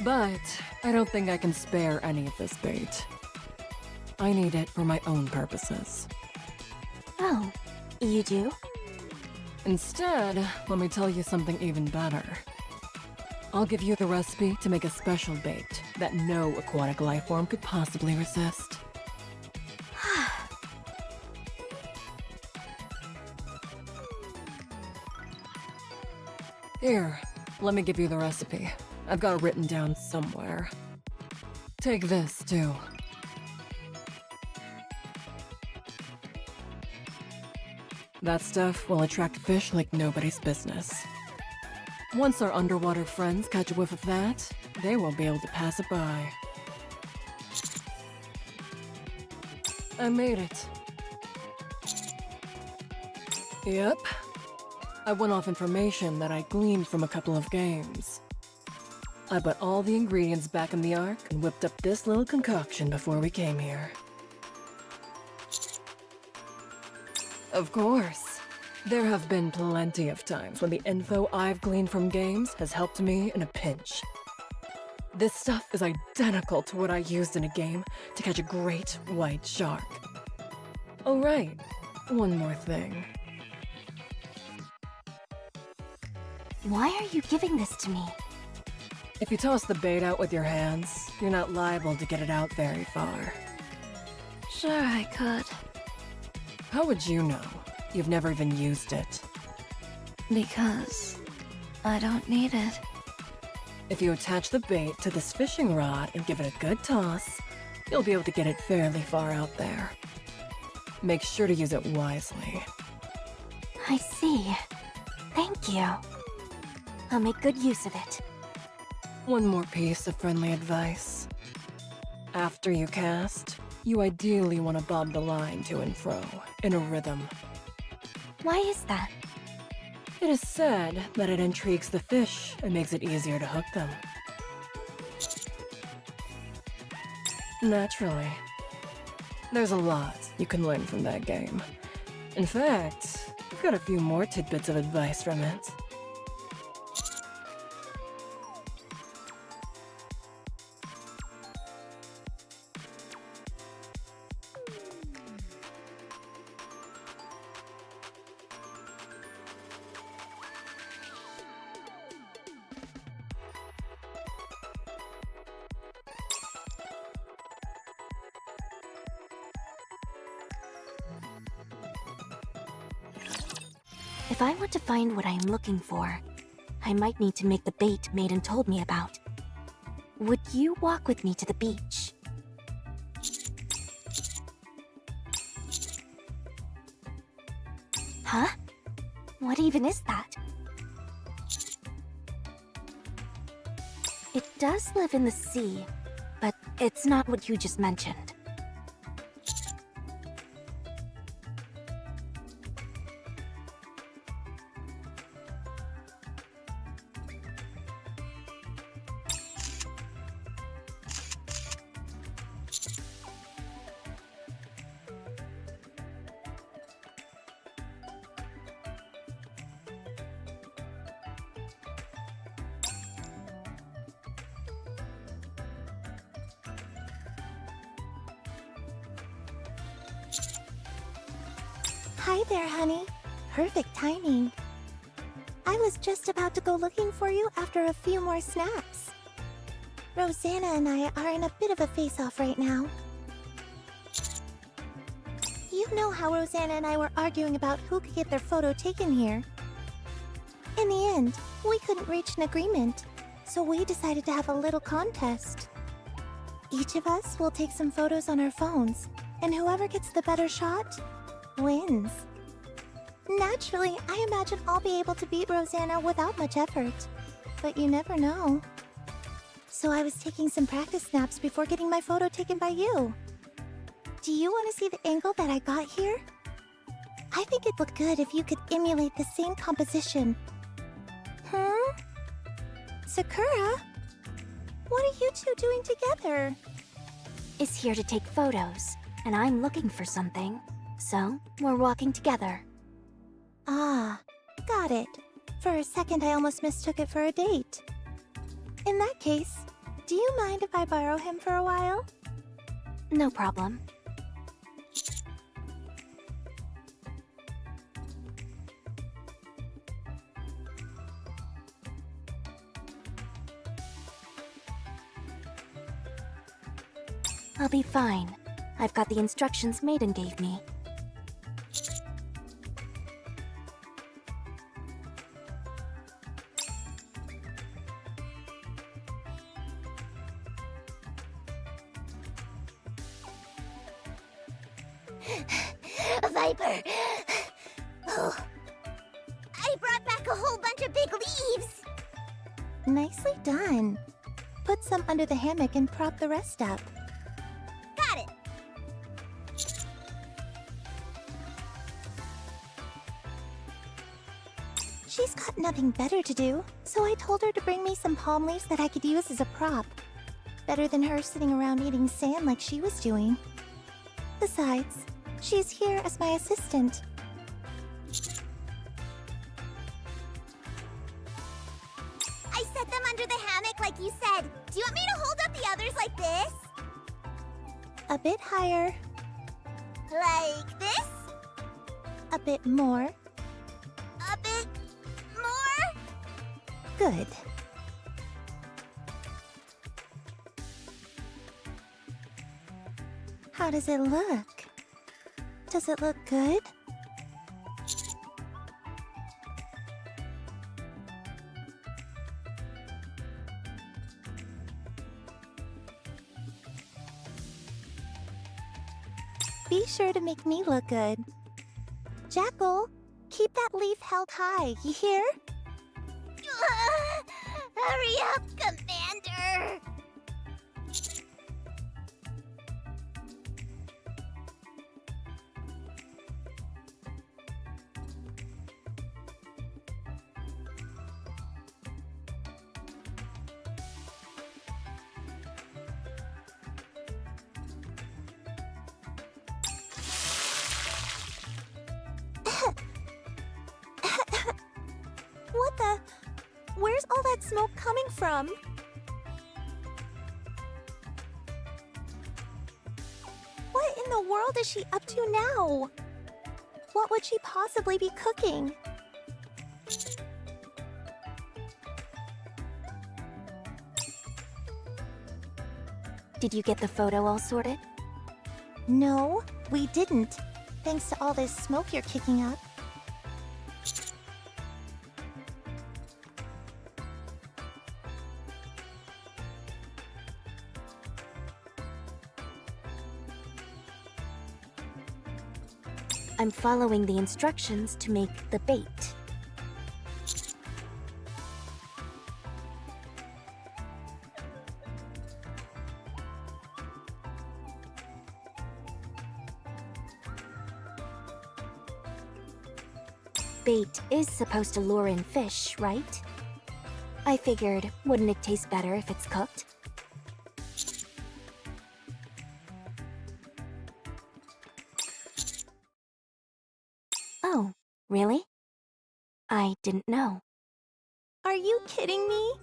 But I don't think I can spare any of this bait. I need it for my own purposes. Oh, you do? Instead, let me tell you something even better. I'll give you the recipe to make a special bait that no aquatic life form could possibly resist. Here, let me give you the recipe. I've got it written down somewhere. Take this, too. That stuff will attract fish like nobody's business. Once our underwater friends catch a whiff of that, they won't be able to pass it by. I made it. Yep. I went off information that I gleaned from a couple of games. I put all the ingredients back in the Ark and whipped up this little concoction before we came here. Of course. There have been plenty of times when the info I've gleaned from games has helped me in a pinch. This stuff is identical to what I used in a game to catch a great white shark. Oh right, one more thing. Why are you giving this to me? If you toss the bait out with your hands, you're not liable to get it out very far. Sure I could. How would you know? You've never even used it. Because I don't need it. If you attach the bait to this fishing rod and give it a good toss, you'll be able to get it fairly far out there. Make sure to use it wisely. I see. Thank you. I'll make good use of it. One more piece of friendly advice. After you cast, you ideally want to bob the line to and fro, in a rhythm. Why is that? It is said that it intrigues the fish and makes it easier to hook them. Naturally. There's a lot you can learn from that game. In fact, I've got a few more tidbits of advice from it. If I want to find what I am looking for, I might need to make the bait Maiden told me about. Would you walk with me to the beach? Huh? What even is that? It does live in the sea, but it's not what you just mentioned. Hi there, honey. Perfect timing. I was just about to go looking for you after a few more snaps. Rosanna and I are in a bit of a face-off right now. You know how Rosanna and I were arguing about who could get their photo taken here. In the end, we couldn't reach an agreement, so we decided to have a little contest. Each of us will take some photos on our phones, and whoever gets the better shot wins. Naturally, I imagine I'll be able to beat Rosanna without much effort, but you never know. So I was taking some practice snaps before getting my photo taken by you. Do you want to see the angle that I got here? I think it'd look good if you could emulate the same composition. Sakura? What are you two doing together? Is here to take photos, and I'm looking for something. So, we're walking together. Ah, got it. For a second, I almost mistook it for a date. In that case, do you mind if I borrow him for a while? No problem. I'll be fine. I've got the instructions Maiden gave me. Viper! Oh. I brought back a whole bunch of big leaves! Nicely done. Put some under the hammock and prop the rest up. Got it! She's got nothing better to do, so I told her to bring me some palm leaves that I could use as a prop. Better than her sitting around eating sand like she was doing. Besides, she's here as my assistant. I set them under the hammock like you said. Do you want me to hold up the others like this? A bit higher. Like this? A bit more. A bit more? Good. How does it look? Does it look good? Be sure to make me look good. Jackal, keep that leaf held high, you hear? Hurry up, Commander! What the? Where's all that smoke coming from? What in the world is she up to now? What would she possibly be cooking? Did you get the photo all sorted? No, we didn't. Thanks to all this smoke you're kicking up. I'm following the instructions to make the bait. Bait is supposed to lure in fish, right? I figured, wouldn't it taste better if it's cooked? Oh, really? I didn't know. Are you kidding me?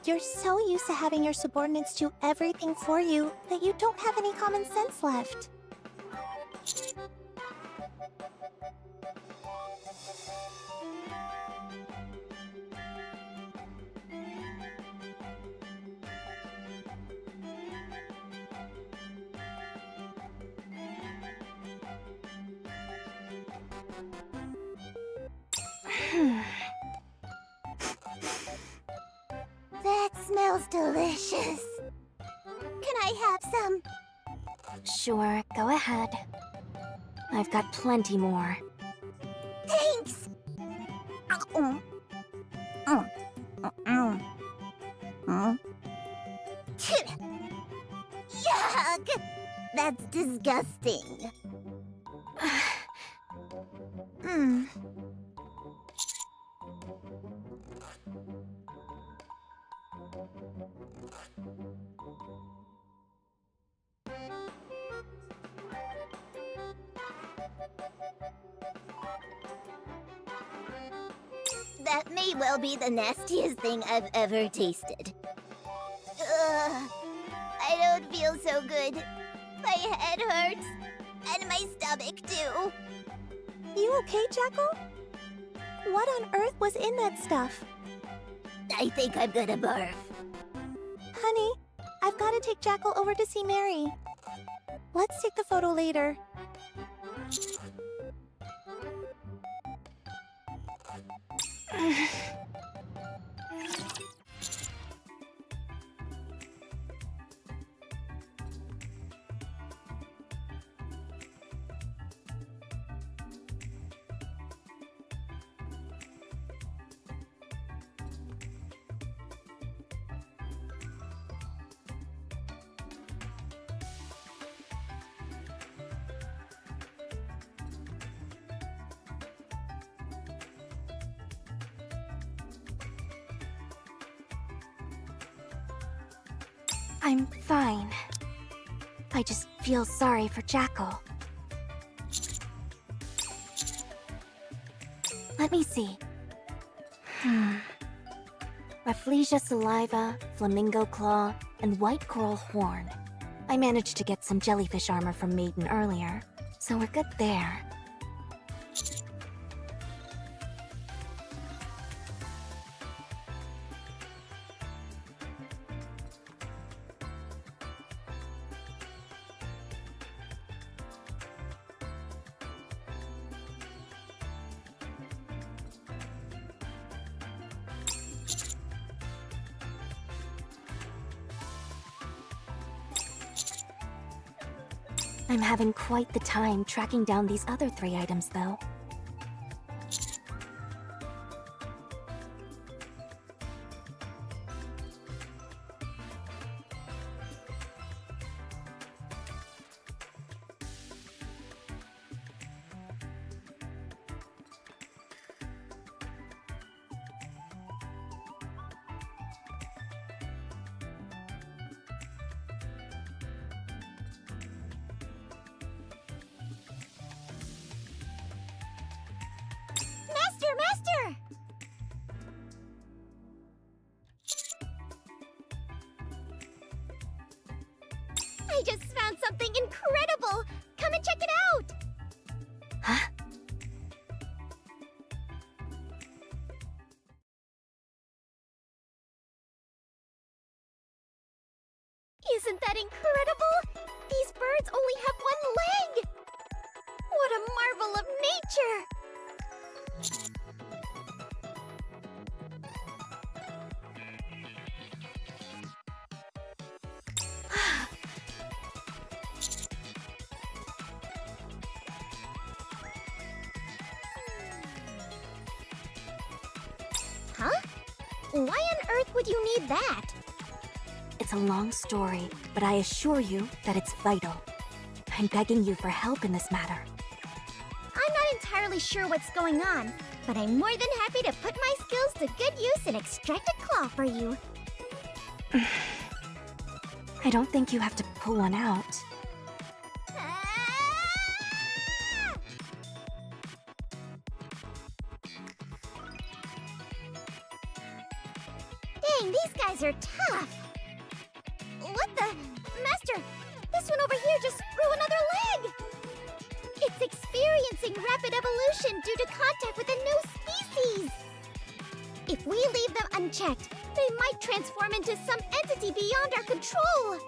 You're so used to having your subordinates do everything for you that you don't have any common sense left. That smells delicious. Can I have some? Sure, go ahead. I've got plenty more. Thanks! Yuck! That's disgusting. That may well be the nastiest thing I've ever tasted. Ugh, I don't feel so good. My head hurts, and my stomach too. You okay, Jackal? What on earth was in that stuff? I think I'm gonna barf. Honey, I've got to take Jackal over to see Mary. Let's take the photo later. I'm fine. I just feel sorry for Jackal. Let me see. Rafflesia saliva, flamingo claw, and white coral horn. I managed to get some jellyfish armor from Maiden earlier, so we're good there. I'm having quite the time tracking down these other 3 items, though. Master! I just found something incredible! Come and check it out! Huh? Isn't that incredible? These birds only have one leg! What a marvel of nature! Why on earth would you need that? It's a long story, but I assure you that it's vital. I'm begging you for help in this matter. I'm not entirely sure what's going on, but I'm more than happy to put my skills to good use and extract a claw for you. I don't think you have to pull one out. Dang, these guys are tough. What the? Master, this one over here just grew another leg! It's experiencing rapid evolution due to contact with a new species! If we leave them unchecked, they might transform into some entity beyond our control!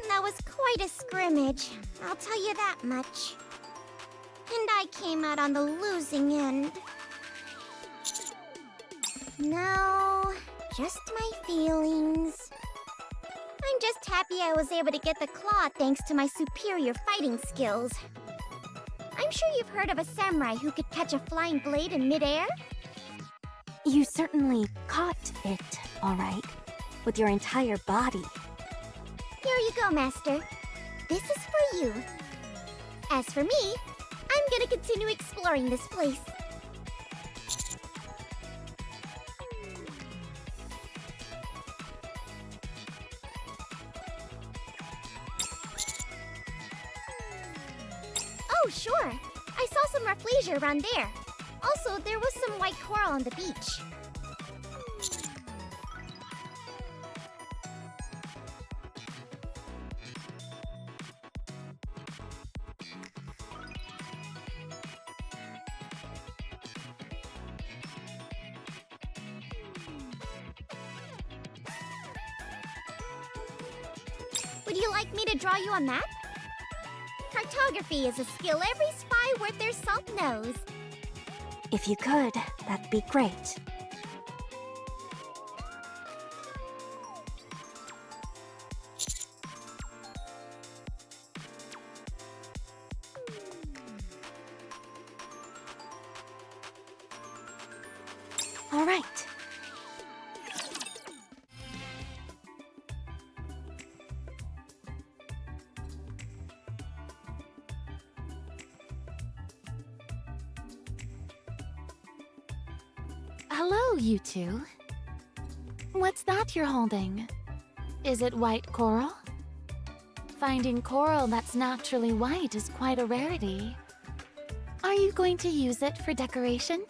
That was quite a scrimmage, I'll tell you that much. And I came out on the losing end. No, just my feelings. I'm just happy I was able to get the claw thanks to my superior fighting skills. I'm sure you've heard of a samurai who could catch a flying blade in midair? You certainly caught it, all right, with your entire body. Here you go, Master. This is for you. As for me, I'm gonna continue exploring this place. Oh, sure. I saw some rafflesia around there. Also, there was some white coral on the beach. Would you like me to draw you a map? Cartography is a skill every spy worth their salt knows. If you could, that'd be great. All right. Hello, you two. What's that you're holding? Is it white coral? Finding coral that's naturally white is quite a rarity. Are you going to use it for decoration?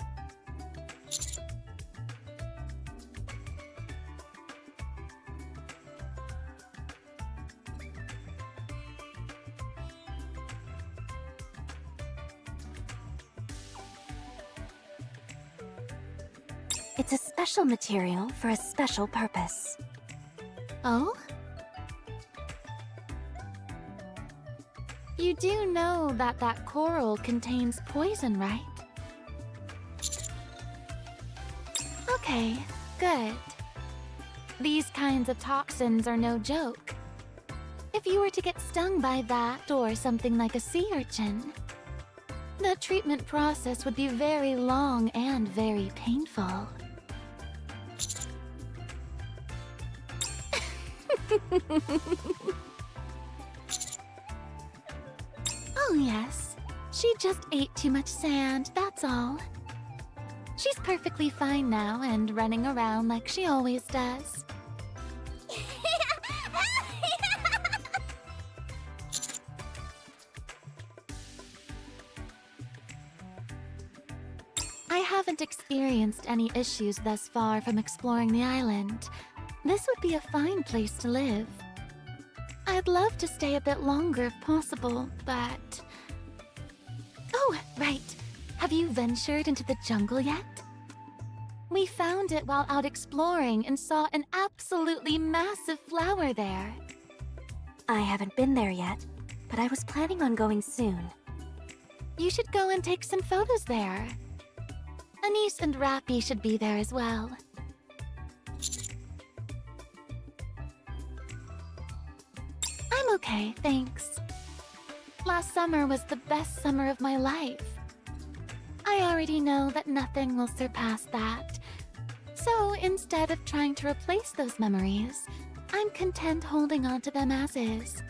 It's a special material for a special purpose. Oh? You do know that that coral contains poison, right? Okay, good. These kinds of toxins are no joke. If you were to get stung by that or something like a sea urchin, the treatment process would be very long and very painful. Oh yes, she just ate too much sand, that's all. She's perfectly fine now and running around like she always does. I haven't experienced any issues thus far from exploring the island. This would be a fine place to live. I'd love to stay a bit longer if possible, but... Oh, right. Have you ventured into the jungle yet? We found it while out exploring and saw an absolutely massive flower there. I haven't been there yet, but I was planning on going soon. You should go and take some photos there. Anise and Rappy should be there as well. I'm okay, thanks. Last summer was the best summer of my life. I already know that nothing will surpass that. So instead of trying to replace those memories, I'm content holding on to them as is.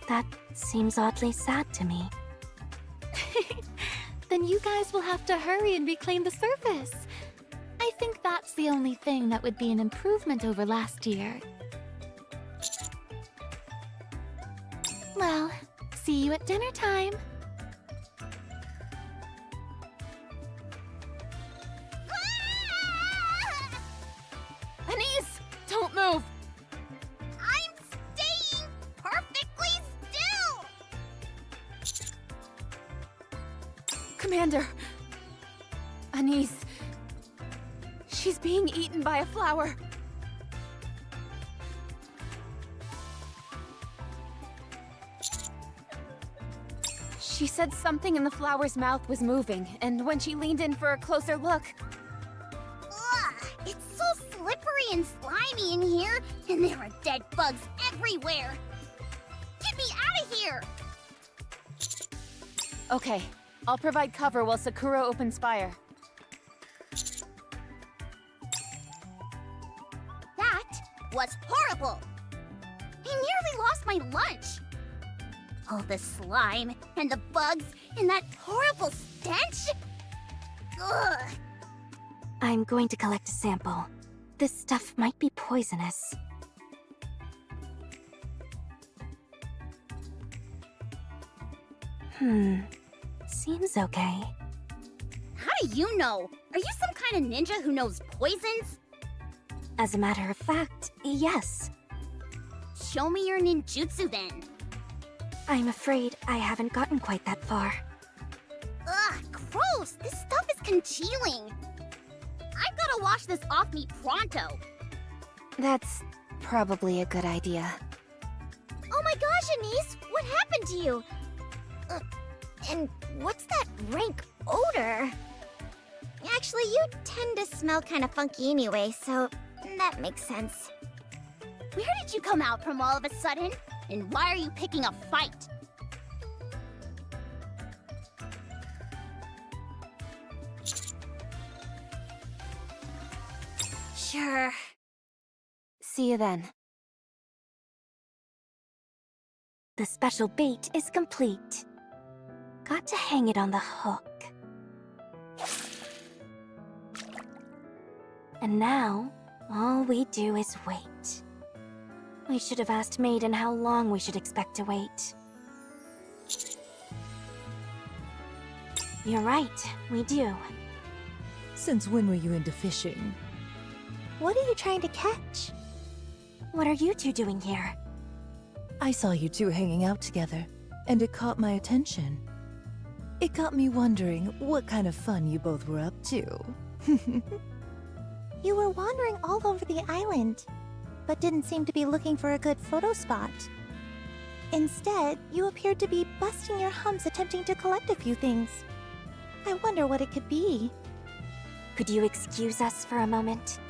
That seems oddly sad to me. Then you guys will have to hurry and reclaim the surface. I think that's the only thing that would be an improvement over last year. Well, see you at dinner time. Anise! Don't move! I'm staying perfectly still! Commander! Anise... She's being eaten by a flower. She said something in the flower's mouth was moving, and when she leaned in for a closer look... Ugh, it's so slippery and slimy in here, and there are dead bugs everywhere. Get me out of here! Okay, I'll provide cover while Sakura opens fire. That was horrible! I nearly lost my lunch! All the slime, and the bugs, and that horrible stench! Ugh! I'm going to collect a sample. This stuff might be poisonous. Seems okay. How do you know? Are you some kind of ninja who knows poisons? As a matter of fact, yes. Show me your ninjutsu then. I'm afraid I haven't gotten quite that far. Ugh, gross! This stuff is congealing! I've gotta wash this off me pronto! That's probably a good idea. Oh my gosh, Anise! What happened to you? And what's that rank odor? Actually, you tend to smell kind of funky anyway, so that makes sense. Where did you come out from all of a sudden? And why are you picking a fight? Sure. See you then. The special bait is complete. Got to hang it on the hook. And now, all we do is wait. We should have asked Maiden how long we should expect to wait. You're right, we do. Since when were you into fishing? What are you trying to catch? What are you two doing here? I saw you two hanging out together, and it caught my attention. It got me wondering what kind of fun you both were up to. You were wandering all over the island, but didn't seem to be looking for a good photo spot. Instead, you appeared to be busting your humps attempting to collect a few things. I wonder what it could be. Could you excuse us for a moment?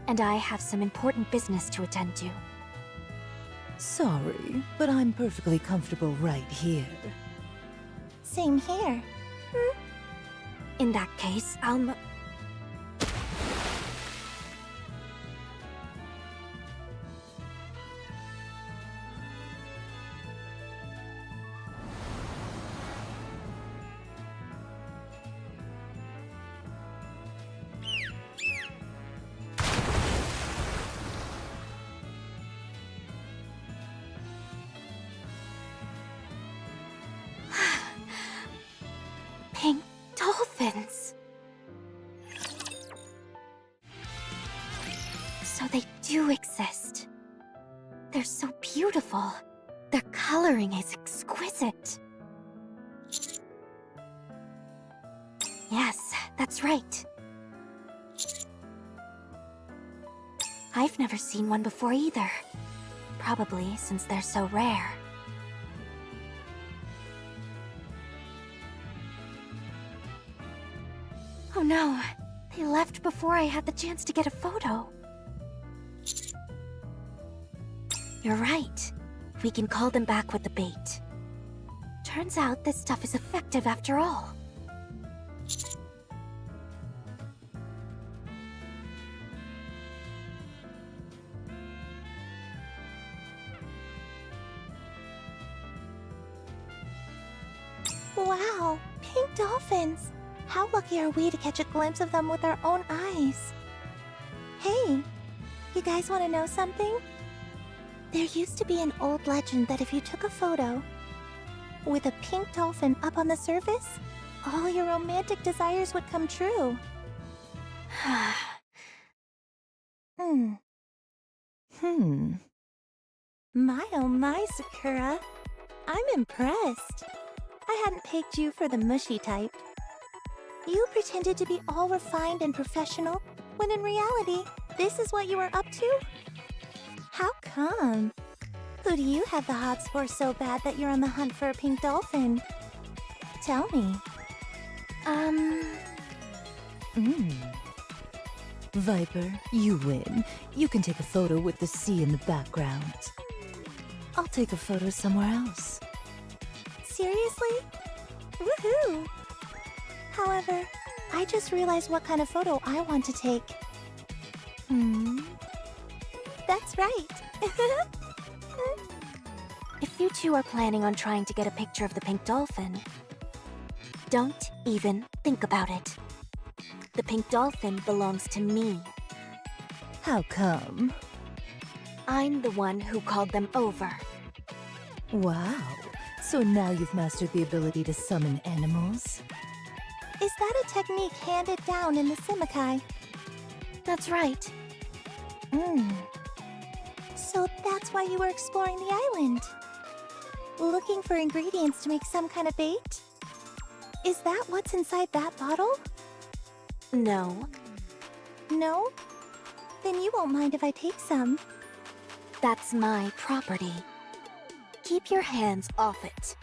And I have some important business to attend to. Sorry, but I'm perfectly comfortable right here. Same here. In that case, I'll Pink dolphins. So they do exist. They're so beautiful. Their coloring is exquisite. Yes, that's right. I've never seen one before either. Probably since they're so rare. Oh no, they left before I had the chance to get a photo. You're right. We can call them back with the bait. Turns out this stuff is effective after all. Wow, pink dolphins! How lucky are we to catch a glimpse of them with our own eyes? Hey, you guys want to know something? There used to be an old legend that if you took a photo with a pink dolphin up on the surface, all your romantic desires would come true. My oh my, Sakura. I'm impressed. I hadn't picked you for the mushy type. You pretended to be all refined and professional, when in reality, this is what you were up to? How come? Who do you have the hots for so bad that you're on the hunt for a pink dolphin? Tell me. Viper, you win. You can take a photo with the sea in the background. I'll take a photo somewhere else. Seriously? Woohoo! However, I just realized what kind of photo I want to take. That's right. If you two are planning on trying to get a picture of the pink dolphin, don't even think about it. The pink dolphin belongs to me. How come? I'm the one who called them over. Wow. So now you've mastered the ability to summon animals? Is that a technique handed down in the Simikai? That's right. So that's why you were exploring the island? Looking for ingredients to make some kind of bait? Is that what's inside that bottle? No. No? Then you won't mind if I take some. That's my property. Keep your hands off it.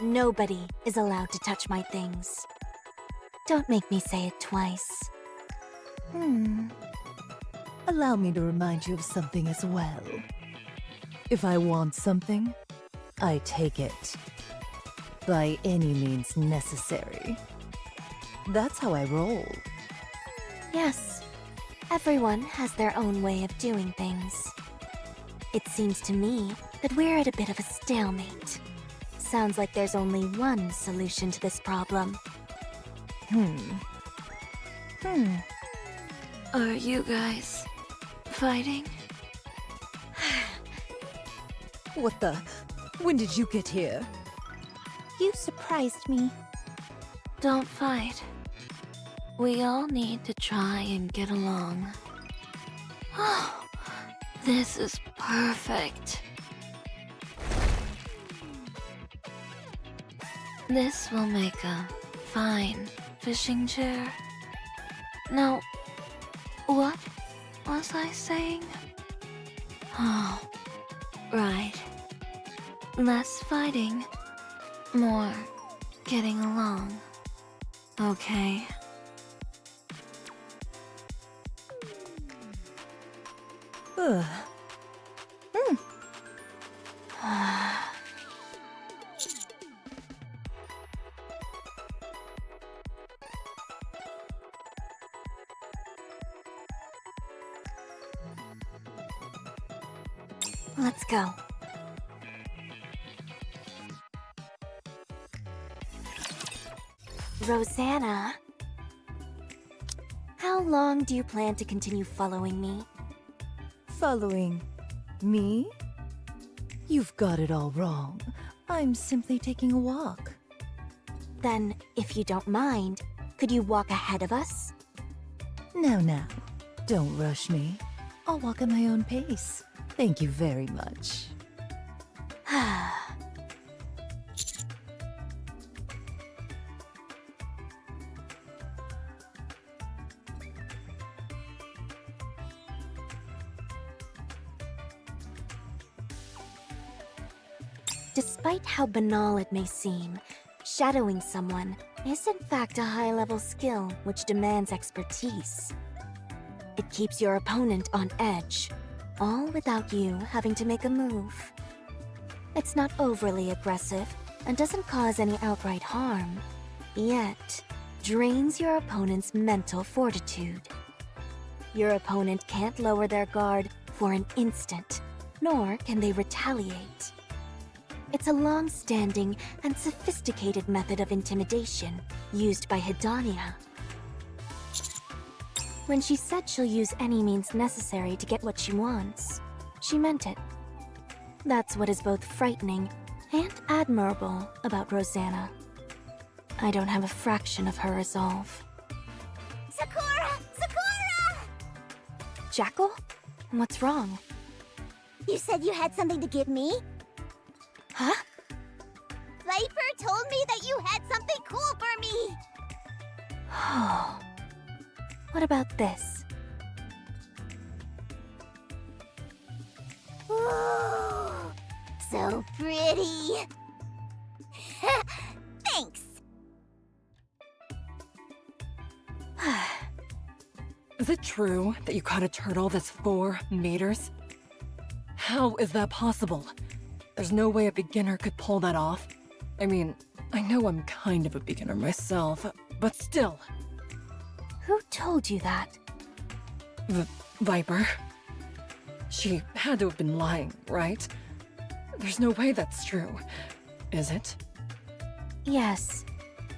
Nobody is allowed to touch my things. Don't make me say it twice. Allow me to remind you of something as well. If I want something, I take it. By any means necessary. That's how I roll. Yes, everyone has their own way of doing things. It seems to me that we're at a bit of a stalemate. Sounds like there's only one solution to this problem. Are you guys fighting? What the? When did you get here? You surprised me. Don't fight. We all need to try and get along. This is perfect. This will make a fine fishing chair. Now, what was I saying? Oh, right. Less fighting, more getting along. Okay. Ugh. Let's go. Rosanna, how long do you plan to continue following me? Following me? You've got it all wrong. I'm simply taking a walk. Then, if you don't mind, could you walk ahead of us? Now, don't rush me. I'll walk at my own pace. Thank you very much. Despite how banal it may seem, shadowing someone is in fact a high-level skill which demands expertise. It keeps your opponent on edge, all without you having to make a move. It's not overly aggressive, and doesn't cause any outright harm, yet drains your opponent's mental fortitude. Your opponent can't lower their guard for an instant, nor can they retaliate. It's a long-standing and sophisticated method of intimidation used by Hedania. When she said she'll use any means necessary to get what she wants, she meant it. That's what is both frightening and admirable about Rosanna. I don't have a fraction of her resolve. Sakura! Sakura! Jackal? What's wrong? You said you had something to give me? Huh? Viper told me that you had something cool for me! Oh. What about this? Ooh, so pretty! Thanks! Is it true that you caught a turtle that's 4 meters? How is that possible? There's no way a beginner could pull that off. I mean, I know I'm kind of a beginner myself, but still. Who told you that? Viper. She had to have been lying, right? There's no way that's true, is it? Yes.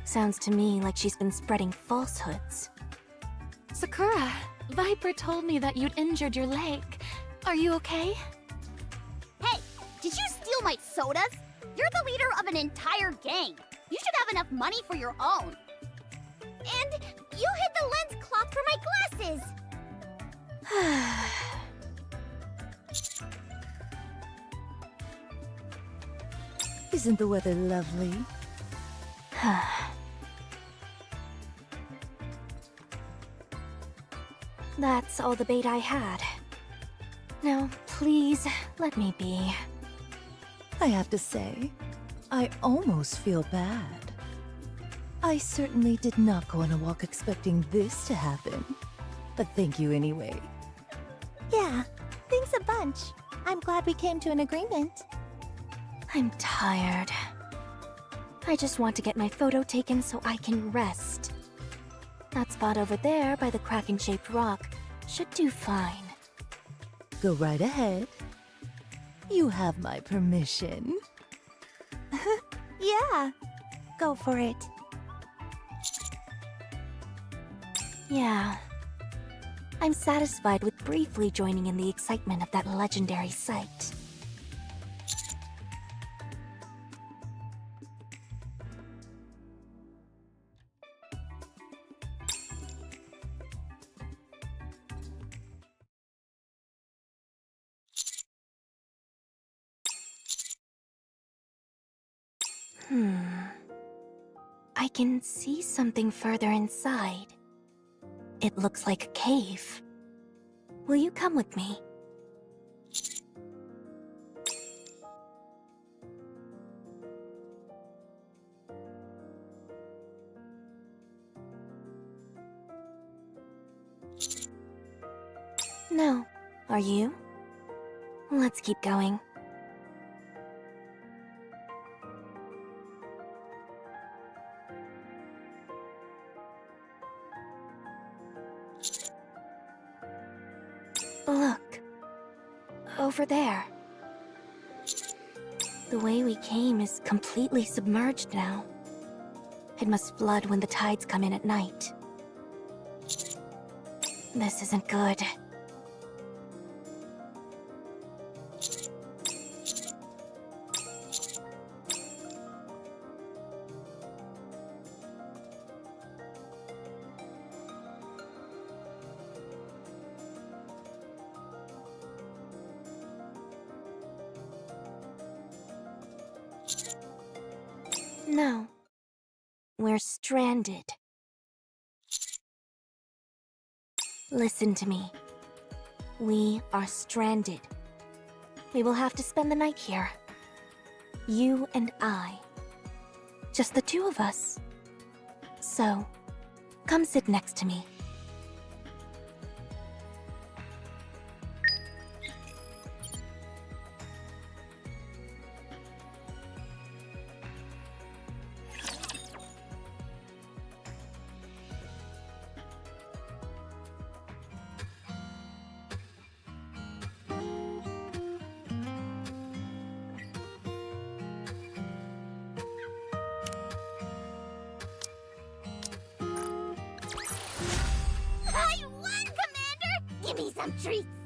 Sounds to me like she's been spreading falsehoods. Sakura, Viper told me that you'd injured your leg. Are you okay? Hey, did you steal my sodas? You're the leader of an entire gang. You should have enough money for your own. And you hid the lens cloth for my glasses. Isn't the weather lovely? That's all the bait I had. Now, please, let me be. I have to say, I almost feel bad. I certainly did not go on a walk expecting this to happen. But thank you anyway. Yeah, thanks a bunch. I'm glad we came to an agreement. I'm tired. I just want to get my photo taken so I can rest. That spot over there by the kraken-shaped rock should do fine. Go right ahead. You have my permission. Yeah, go for it. Yeah. I'm satisfied with briefly joining in the excitement of that legendary sight. I can see something further inside. It looks like a cave. Will you come with me? No. Are you? Let's keep going. Look. Over there. The way we came is completely submerged now. It must flood when the tides come in at night. This isn't good. No. We're stranded. Listen to me. We are stranded. We will have to spend the night here. You and I. Just the two of us. So, come sit next to me. some treats.